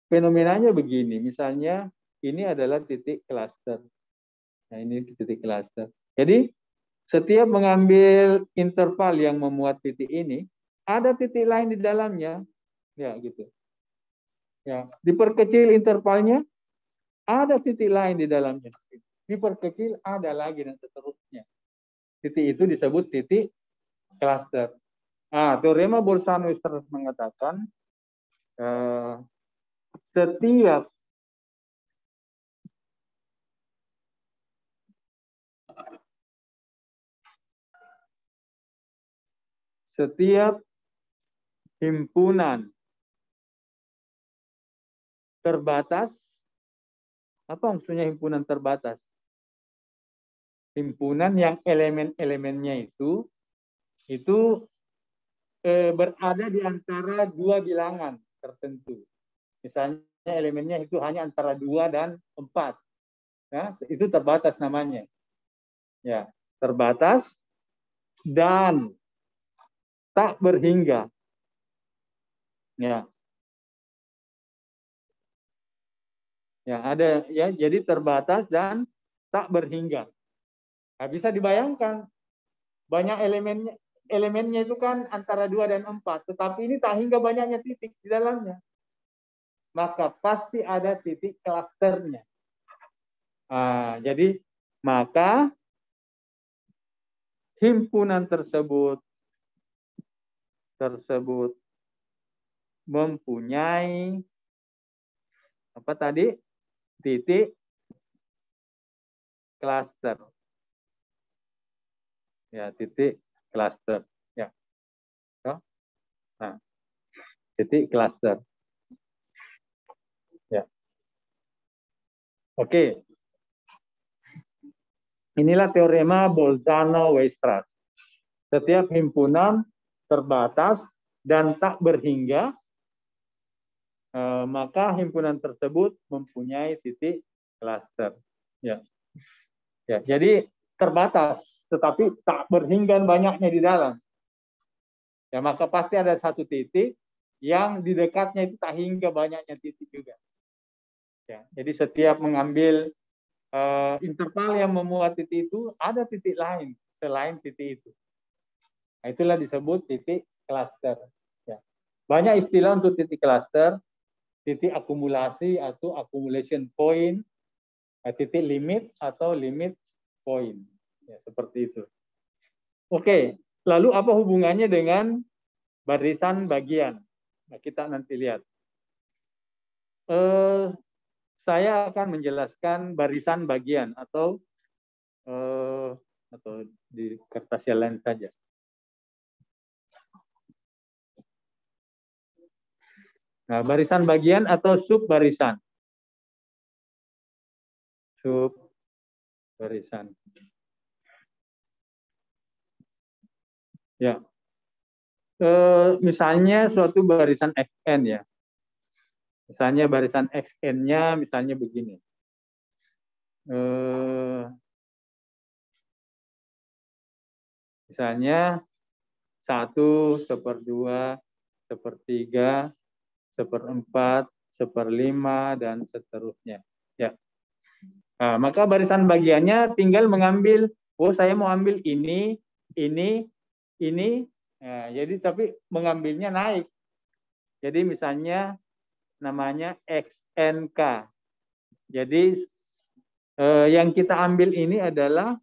fenomenanya begini, misalnya ini adalah titik cluster. Nah, ini titik cluster. Jadi setiap mengambil interval yang memuat titik ini, ada titik lain di dalamnya, ya gitu. Ya, diperkecil intervalnya, ada titik lain di dalamnya. Diperkecil, ada lagi dan seterusnya. Titik itu disebut titik cluster. Teorema Bolzano-Weierstrass mengatakan setiap himpunan terbatas, apa maksudnya himpunan terbatas? Himpunan yang elemen-elemennya itu berada di antara dua bilangan tertentu. Misalnya elemennya itu hanya antara 2 dan 4. Ya, itu terbatas namanya. Ya, terbatas dan tak berhingga. Ya. Ya, ada ya, jadi terbatas dan tak berhingga. Nah, bisa dibayangkan banyak elemennya itu kan antara 2 dan 4, tetapi ini tak hingga banyaknya titik di dalamnya. Maka pasti ada titik klasternya. Nah, jadi maka himpunan tersebut mempunyai apa tadi? Titik klaster. Ya, titik klaster. Ya. Nah, titik klaster. Ya. Oke. Inilah teorema Bolzano-Weierstrass. Setiap himpunan terbatas dan tak berhingga, maka himpunan tersebut mempunyai titik klaster. Ya. Ya, jadi terbatas, tetapi tak berhingga banyaknya di dalam. Ya, maka pasti ada satu titik yang di dekatnya itu tak hingga banyaknya titik juga. Ya, jadi setiap mengambil interval yang memuat titik itu, ada titik lain selain titik itu. Nah, itulah disebut titik klaster. Ya. Banyak istilah untuk titik klaster, titik akumulasi atau accumulation point, titik limit atau limit point. Ya, seperti itu. Oke, lalu apa hubungannya dengan barisan bagian? Nah, kita nanti lihat. Saya akan menjelaskan barisan bagian atau di kertas yang lain saja. Nah, barisan bagian atau sub barisan. Sub barisan. Ya. Misalnya suatu barisan XN ya. Misalnya barisan XN-nya misalnya begini. Misalnya 1, 1/2, 1/3, 1/4, 1/5, dan seterusnya. Ya. Nah, maka barisan bagiannya tinggal mengambil, oh saya mau ambil ini. Nah, jadi tapi mengambilnya naik. Jadi misalnya namanya XNK. Jadi yang kita ambil ini adalah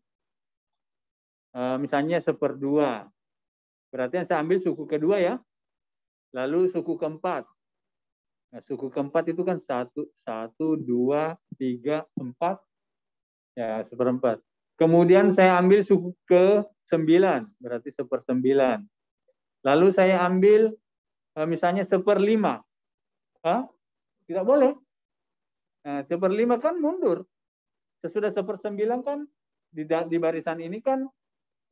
misalnya 1/2. Berarti yang saya ambil suku kedua ya. Lalu suku keempat. Nah, suku keempat itu kan 1, 2, 3, 4. Ya, 1/4. Kemudian saya ambil suku ke-9. Berarti 1/9. Lalu saya ambil misalnya 1/5. Tidak boleh. Nah, 1/5 kan mundur. Sesudah 1/9 kan di barisan ini kan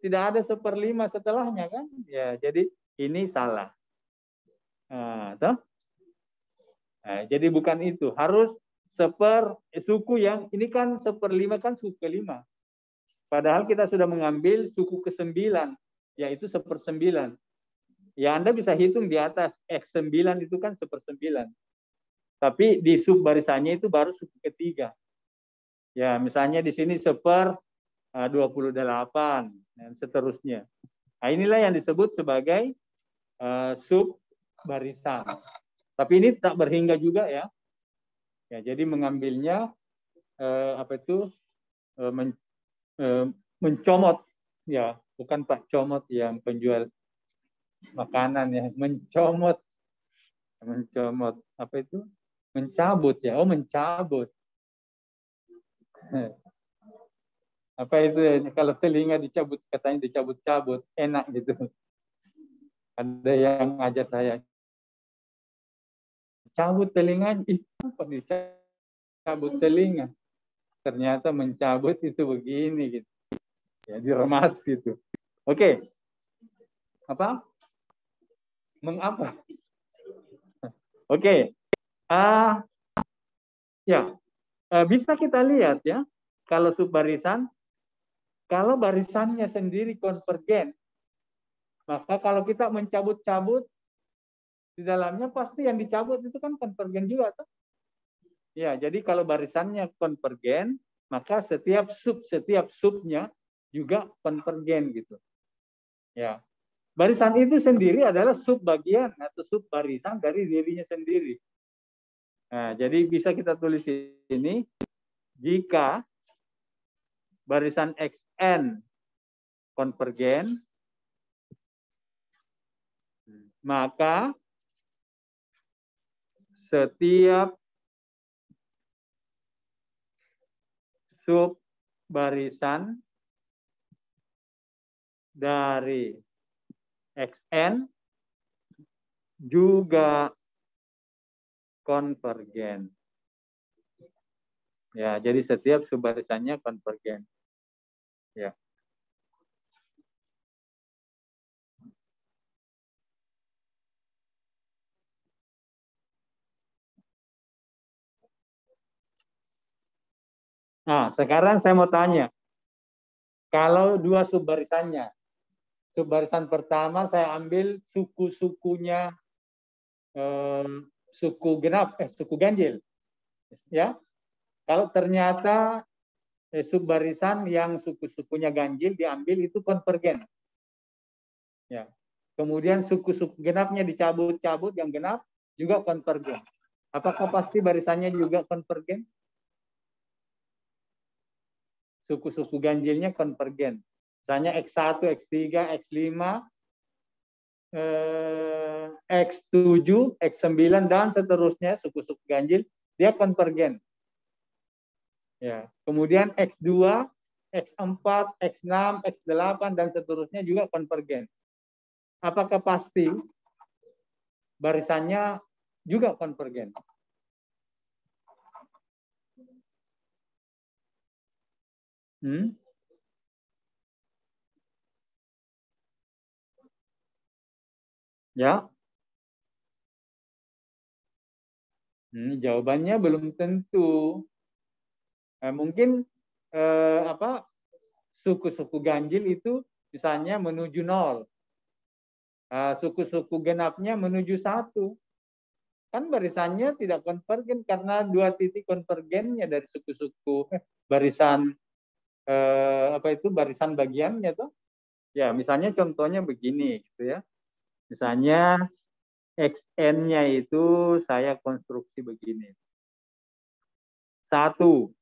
tidak ada 1/5 setelahnya kan. Ya, jadi ini salah. Nah, jadi bukan itu. Harus suku yang ini kan 1/5 kan suku ke-5. Padahal kita sudah mengambil suku ke-9, yaitu 1/9. Ya, Anda bisa hitung di atas X9 itu kan 1/9. Tapi di sub barisannya itu baru suku ketiga. Ya, misalnya di sini 1/28 dan seterusnya. Nah, inilah yang disebut sebagai sub barisan. Tapi ini tak berhingga juga ya. Ya, jadi mengambilnya mencomot ya, bukan Pak Comot yang penjual makanan ya, mencomot apa itu? Mencabut ya. Oh, mencabut. Apa itu ya? Kalau telinga dicabut, katanya dicabut-cabut, enak gitu. Ada yang ngajak saya, cabut telinga, apa dicabut telinga? Ternyata mencabut itu begini gitu. Ya, diremas gitu. Oke. Apa? Mengapa? Oke. Ya, bisa kita lihat ya, kalau subbarisan, kalau barisannya sendiri konvergen, maka kalau kita mencabut-cabut di dalamnya pasti yang dicabut itu kan konvergen juga, toh? Ya, jadi kalau barisannya konvergen, maka setiap subnya juga konvergen gitu. Ya. Barisan itu sendiri adalah subbagian atau subbarisan dari dirinya sendiri. Nah, jadi bisa kita tulis di sini, jika barisan XN konvergen, maka setiap subbarisan dari XN juga konvergen. Ya, jadi setiap subbarisannya konvergen. Ya. Nah, sekarang saya mau tanya, kalau dua subbarisannya, subbarisan pertama saya ambil suku-sukunya suku genap, suku ganjil, ya. Kalau ternyata subbarisan yang suku-sukunya ganjil diambil itu konvergen. Ya. Kemudian suku-suku genapnya dicabut-cabut, yang genap juga konvergen. Apakah pasti barisannya juga konvergen? Suku-suku ganjilnya konvergen. Misalnya X1, X3, X5, X7, X9, dan seterusnya suku-suku ganjil, dia konvergen. Ya. Kemudian X2, X4, X6, X8, dan seterusnya juga konvergen. Apakah pasti barisannya juga konvergen? Ya. Jawabannya belum tentu. Mungkin suku-suku ganjil itu misalnya menuju 0. Suku-suku genapnya menuju 1. Kan barisannya tidak konvergen karena 2 titik konvergennya dari suku-suku barisan barisan bagiannya tuh. Ya, misalnya contohnya begini gitu ya. Misalnya XN-nya itu saya konstruksi begini. 1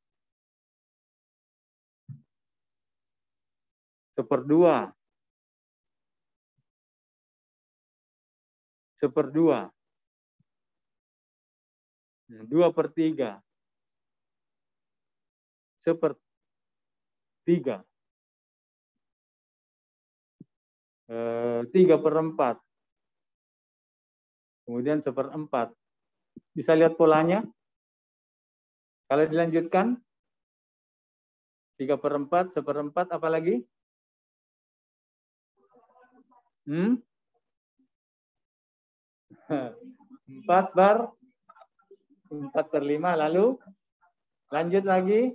1/2 2/3 2/3 1/3 3/4 kemudian 1/4. Bisa lihat polanya? Kalau dilanjutkan 3/4, 1/4, apa lagi? 4/5, lalu lanjut lagi.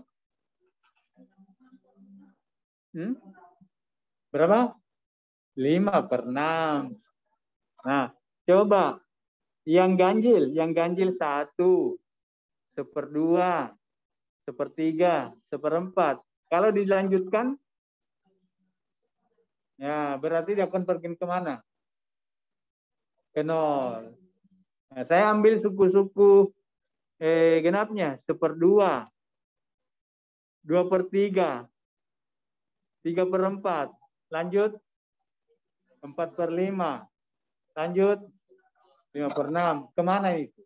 Berapa? 5/6. Nah, coba yang ganjil 1, 1/2, 1/3, 1/4. Kalau dilanjutkan, ya berarti dia konvergen kemana? Ke 0. Nah, saya ambil suku-suku genapnya 1/2, 2/3, 3/4, lanjut 4/5, lanjut 5/6. Kemana itu?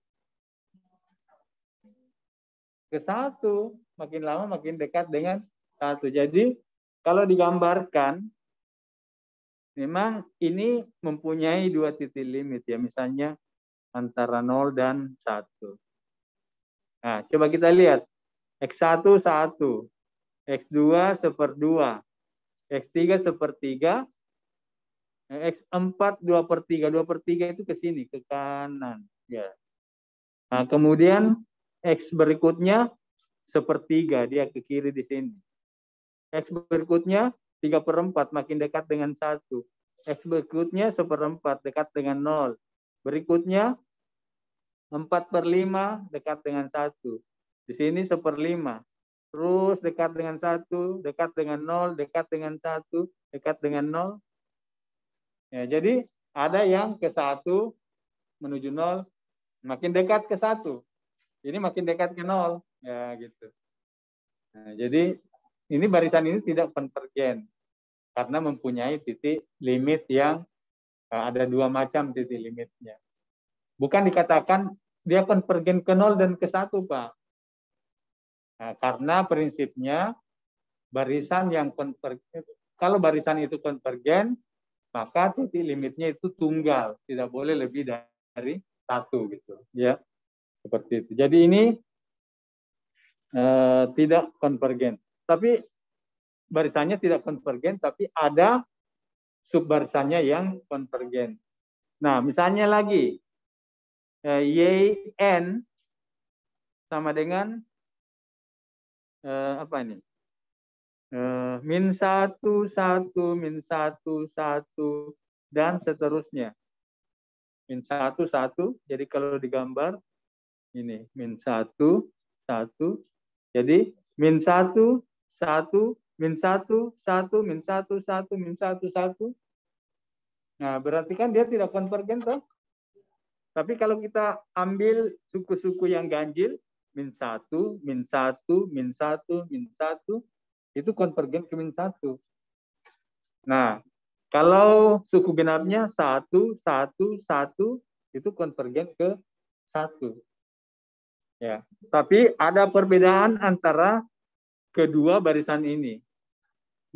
Ke 1. Makin lama makin dekat dengan 1. Jadi kalau digambarkan, memang ini mempunyai 2 titik limit ya, misalnya antara 0 dan 1. Nah, coba kita lihat. X1 1, X2 1/2, X3 1/3, X4 2/3. 2/3 itu ke sini, ke kanan. Ya. Nah, kemudian X berikutnya 1/3, dia ke kiri di sini. X berikutnya 3/4, makin dekat dengan 1. X berikutnya 1/4, dekat dengan 0. Berikutnya 4/5, dekat dengan 1. Di sini 1/5. Terus dekat dengan 1, dekat dengan 0, dekat dengan 1, dekat dengan 0. Ya, jadi ada yang ke 1 menuju 0, makin dekat ke 1. Ini makin dekat ke 0. Ya, gitu. Nah, jadi ini barisan ini tidak konvergen karena mempunyai titik limit yang ada 2 macam titik limitnya. Bukan dikatakan dia konvergen ke 0 dan ke 1, Pak. Nah, karena prinsipnya barisan yang konvergen, kalau barisan itu konvergen, maka titik limitnya itu tunggal, tidak boleh lebih dari 1 gitu, ya. Seperti itu. Jadi ini tidak konvergen. Tapi barisannya tidak konvergen, tapi ada subbarisannya yang konvergen. Nah, misalnya lagi YN sama dengan apa ini? -1, 1, -1, 1, dan seterusnya. -1, 1. Jadi kalau digambar ini -1, 1. Jadi -1, 1, -1, 1, -1, 1, -1, 1. Nah, berarti kan dia tidak konvergen, toh? Tapi kalau kita ambil suku-suku yang ganjil, -1, -1, -1, -1, itu konvergen ke -1. Nah, kalau suku genapnya 1, 1, 1, itu konvergen ke 1. Ya. Tapi ada perbedaan antara kedua barisan ini.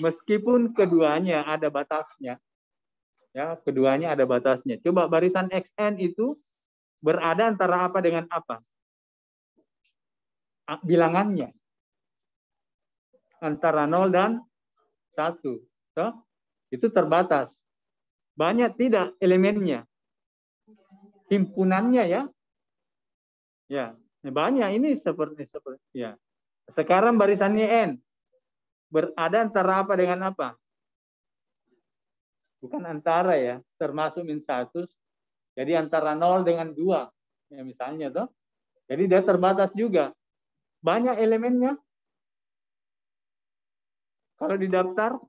Meskipun keduanya ada batasnya. Ya, keduanya ada batasnya. Coba barisan XN itu berada antara apa dengan apa? Bilangannya. Antara 0 dan 1. So, itu terbatas. Banyak tidak elemennya. Himpunannya ya. Ya, banyak ini seperti ya. Sekarang barisannya N berada antara apa dengan apa? Bukan antara ya, termasuk -1. Jadi antara 0 dengan 2. Ya, misalnya toh. Jadi dia terbatas juga. Banyak elemennya. Kalau di daftar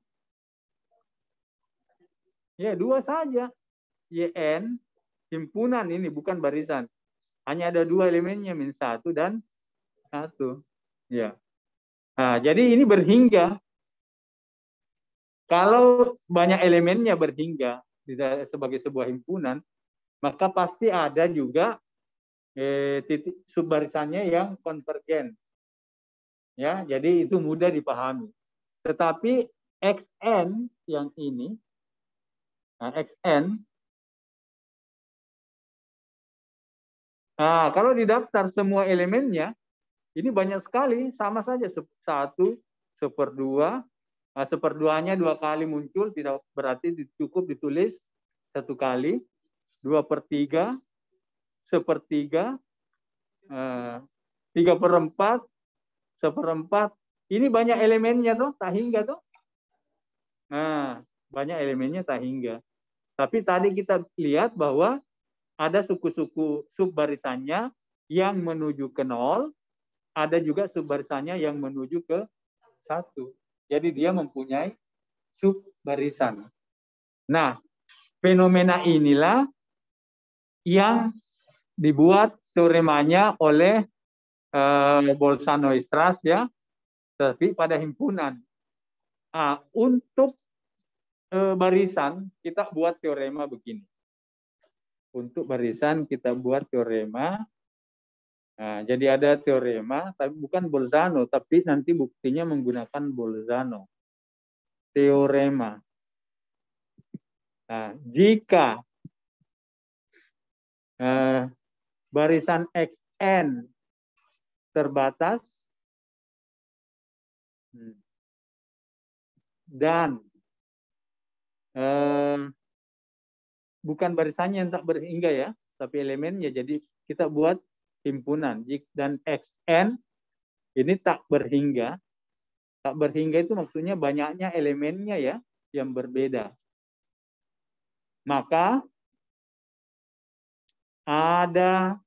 ya 2 saja. YN himpunan ini bukan barisan. Hanya ada 2 elemennya, -1 dan 1. Ya. Nah, jadi ini berhingga. Kalau banyak elemennya berhingga sebagai sebuah himpunan, maka pasti ada juga titik subbarisannya yang konvergen. Ya, jadi itu mudah dipahami. Tetapi XN yang ini, nah XN, nah kalau didaftar semua elemennya, ini banyak sekali, sama saja 1, 1/2, nah, 1/2-nya 2 kali muncul, tidak berarti cukup ditulis 1 kali, 2/3, 1/3, 3/4, 1/4. Ini banyak elemennya tuh, tak hingga tuh. Nah, banyak elemennya tak hingga. Tapi tadi kita lihat bahwa ada suku-suku subbarisannya yang menuju ke 0, ada juga subbarisannya yang menuju ke 1. Jadi dia mempunyai subbarisan. Nah, fenomena inilah yang dibuat teoremanya oleh Bolzano-Strass ya, tapi pada himpunan. Nah, untuk barisan kita buat teorema begini. Untuk barisan kita buat teorema. Nah, jadi ada teorema, tapi bukan Bolzano, tapi nanti buktinya menggunakan Bolzano. Teorema. Nah, jika barisan XN terbatas dan bukan barisannya yang tak berhingga ya, tapi elemennya. Jadi kita buat himpunan. Dan Xn ini tak berhingga. Tak berhingga itu maksudnya banyaknya elemennya ya, yang berbeda. Maka ada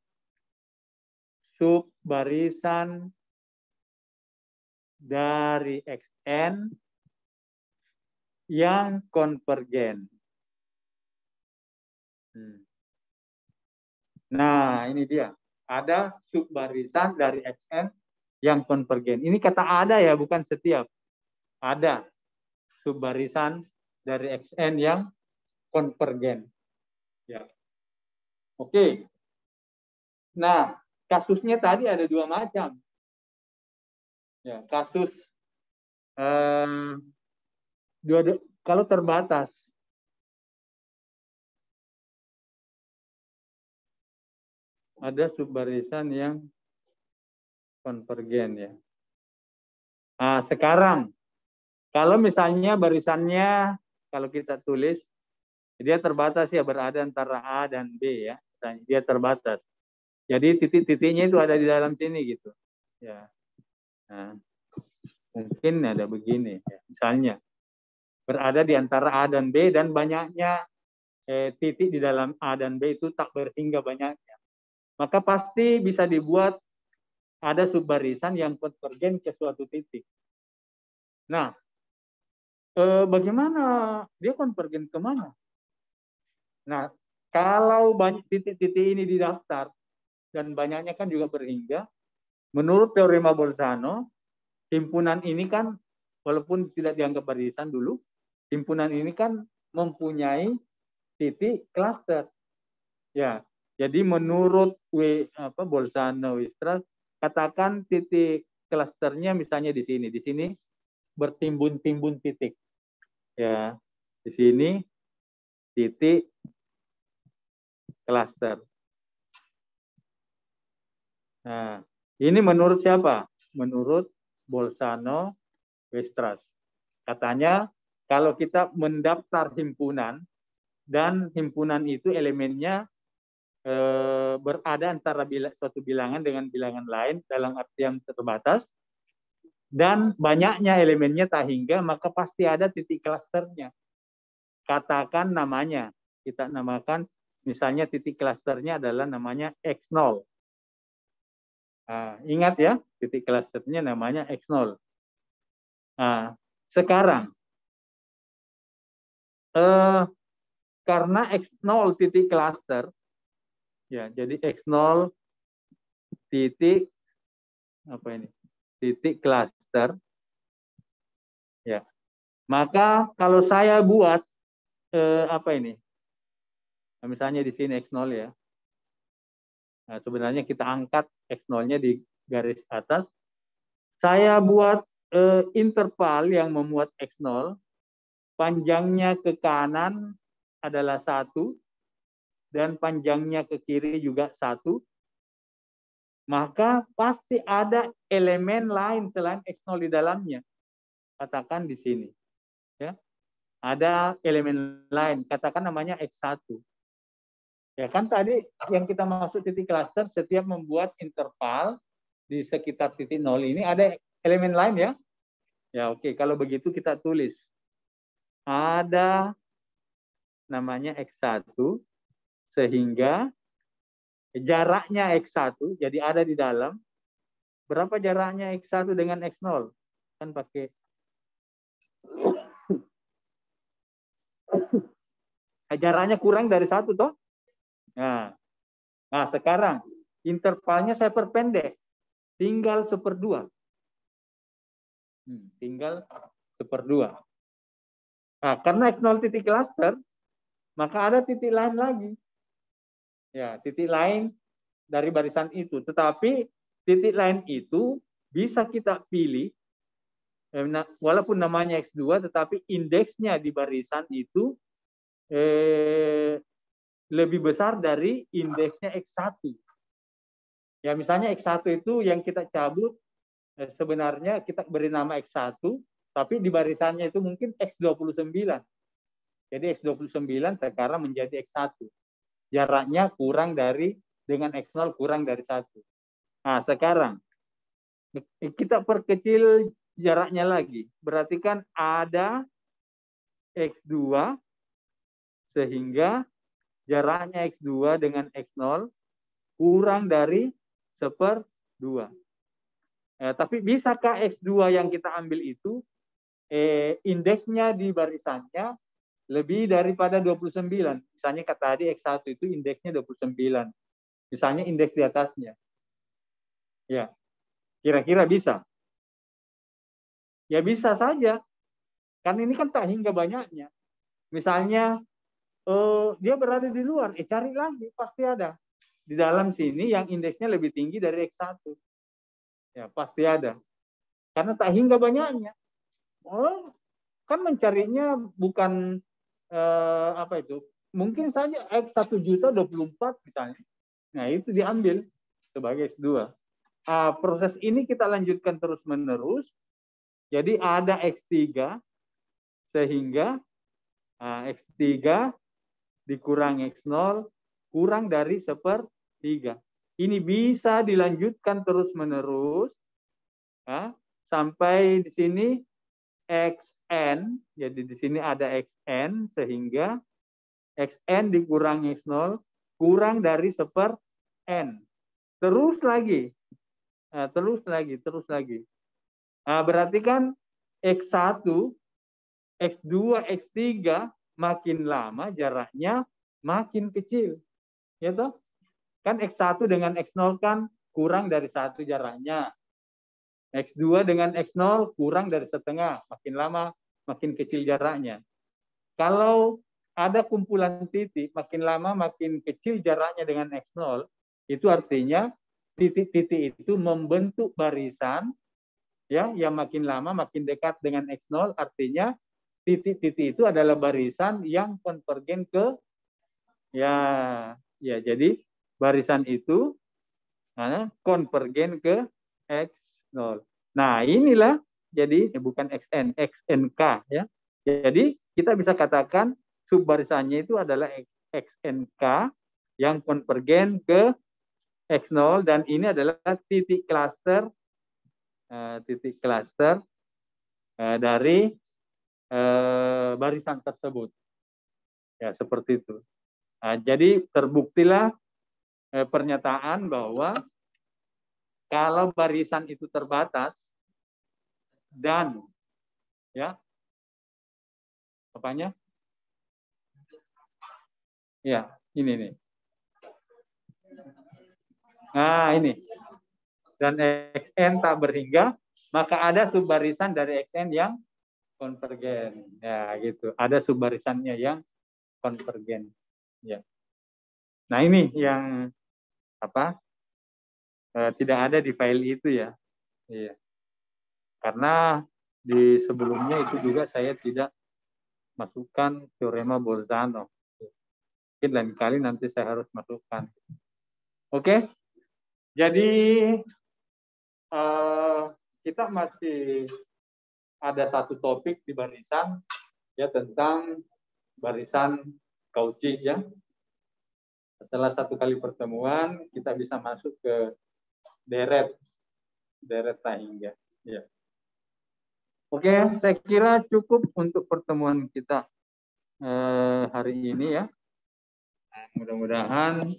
subbarisan dari Xn yang konvergen. Nah, ini dia. Ada subbarisan dari Xn yang konvergen. Ini kata ada ya, bukan setiap. Ada subbarisan dari Xn yang konvergen. Ya. Oke. Nah, kasusnya tadi ada dua macam. Ya, kasus kalau terbatas. Ada subbarisan yang konvergen ya. Nah, sekarang kalau misalnya barisannya kalau kita tulis dia terbatas ya, berada antara A dan B ya. Dia terbatas. Jadi titik-titiknya itu ada di dalam sini gitu. Ya. Nah, mungkin ada begini ya. Misalnya berada di antara A dan B dan banyaknya titik di dalam A dan B itu tak berhingga banyaknya. Maka pasti bisa dibuat ada subbarisan yang konvergen ke suatu titik. Nah, bagaimana dia konvergen kemana? Nah, kalau banyak titik-titik ini didaftar dan banyaknya kan juga berhingga, menurut teorema Bolzano, himpunan ini kan walaupun tidak dianggap barisan dulu, himpunan ini kan mempunyai titik klaster. Ya, jadi menurut Bolzano-Weierstrass, katakan titik klasternya misalnya di sini. Di sini bertimbun-timbun titik. Ya, di sini titik klaster. Nah, ini menurut siapa? Menurut Bolzano-Weierstrass. Katanya kalau kita mendaftar himpunan dan himpunan itu elemennya berada antara suatu bilangan dengan bilangan lain dalam arti yang terbatas dan banyaknya elemennya tak hingga, maka pasti ada titik klasternya. Katakan namanya, kita namakan misalnya titik klasternya adalah namanya X0. Nah, ingat ya, titik klasternya namanya X0. Nah, sekarang karena X0 titik klaster, ya, jadi X0 titik apa ini? Titik klaster. Ya. Maka kalau saya buat apa ini? Nah, misalnya di sini X0 ya. Nah, sebenarnya kita angkat X0-nya di garis atas. Saya buat interval yang memuat X0, panjangnya ke kanan adalah 1 dan panjangnya ke kiri juga 1. Maka pasti ada elemen lain selain X0 di dalamnya. Katakan di sini. Ya. Ada elemen lain, katakan namanya X1. Ya kan tadi yang kita maksud titik klaster, setiap membuat interval di sekitar titik 0 ini ada elemen lain ya. Ya oke, kalau begitu kita tulis. Ada namanya X1 sehingga jaraknya X1 jadi ada di dalam. Berapa jaraknya X1 dengan X0? Kan pakai jaraknya kurang dari 1 toh. Nah, sekarang intervalnya saya perpendek. Tinggal 1/2. Tinggal 1/2. Nah, karena X0 titik klaster, maka ada titik lain lagi. Ya, titik lain dari barisan itu. Tetapi titik lain itu bisa kita pilih, walaupun namanya X2, tetapi indeksnya di barisan itu lebih besar dari indeksnya X1. Ya, misalnya X1 itu yang kita cabut, sebenarnya kita beri nama X1, tapi di barisannya itu mungkin X29. Jadi X29 sekarang menjadi X1. Jaraknya kurang dari, dengan X0 kurang dari 1. Nah, sekarang kita perkecil jaraknya lagi. Berarti kan ada X2 sehingga jaraknya X2 dengan X0 kurang dari 1/2. Tapi bisakah X2 yang kita ambil itu indeksnya di barisannya lebih daripada 29? Misalnya kata tadi X1 itu indeksnya 29. Misalnya indeks di atasnya. Ya, kira-kira bisa? Ya bisa saja. Kan ini kan tak hingga banyaknya. Misalnya dia berada di luar, cari lagi, pasti ada. Di dalam sini yang indeksnya lebih tinggi dari X1. Ya, pasti ada. Karena tak hingga banyaknya. Oh, kan mencarinya bukan apa itu? Mungkin saja X1.024 misalnya. Nah, itu diambil sebagai X2. Proses ini kita lanjutkan terus-menerus. Jadi ada X3 sehingga X3 dikurang X0 kurang dari 1/3. Ini bisa dilanjutkan terus-menerus sampai di sini Xn. Jadi di sini ada Xn sehingga Xn dikurang X0 kurang dari 1/n. Terus lagi. Terus lagi. Berarti kan X1, X2, X3 makin lama jaraknya makin kecil. Ya toh? Kan X1 dengan X0 kan kurang dari 1 jaraknya. X2 dengan X0 kurang dari 1/2. Makin lama makin kecil jaraknya. Kalau ada kumpulan titik, makin lama makin kecil jaraknya dengan X0, itu artinya titik-titik itu membentuk barisan ya, yang makin lama makin dekat dengan X0, artinya titik-titik itu adalah barisan yang konvergen ke jadi barisan itu konvergen ke X0. Nah, inilah jadi bukan XN, XNK ya. Jadi kita bisa katakan subbarisannya itu adalah XNK yang konvergen ke X0 dan ini adalah titik klaster dari barisan tersebut. Ya, seperti itu. Jadi terbuktilah pernyataan bahwa kalau barisan itu terbatas dan ya apanya? Ya, ini nih. Nah, ini. Dan Xn tak berhingga, maka ada subbarisan dari Xn yang konvergen. Ya, gitu. Ada subbarisannya yang konvergen. Ya. Nah, ini yang tidak ada di file itu ya. Iya. Karena di sebelumnya itu juga saya tidak masukkan teorema Bolzano. Mungkin lain kali nanti saya harus masukkan. Oke. Jadi kita masih ada satu topik di barisan ya tentang barisan Cauchy ya. Setelah satu kali pertemuan kita bisa masuk ke deret Tahingga. Ya. Oke, saya kira cukup untuk pertemuan kita hari ini ya. Mudah-mudahan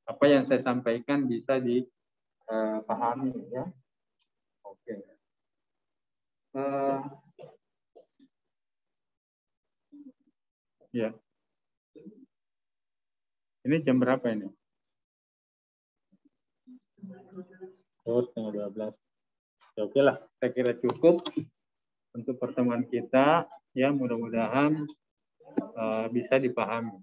apa yang saya sampaikan bisa dipahami ya. Oke. Ya. Ini jam berapa ini? Setengah 12. Ya, oke lah, saya kira cukup untuk pertemuan kita ya, mudah-mudahan bisa dipahami.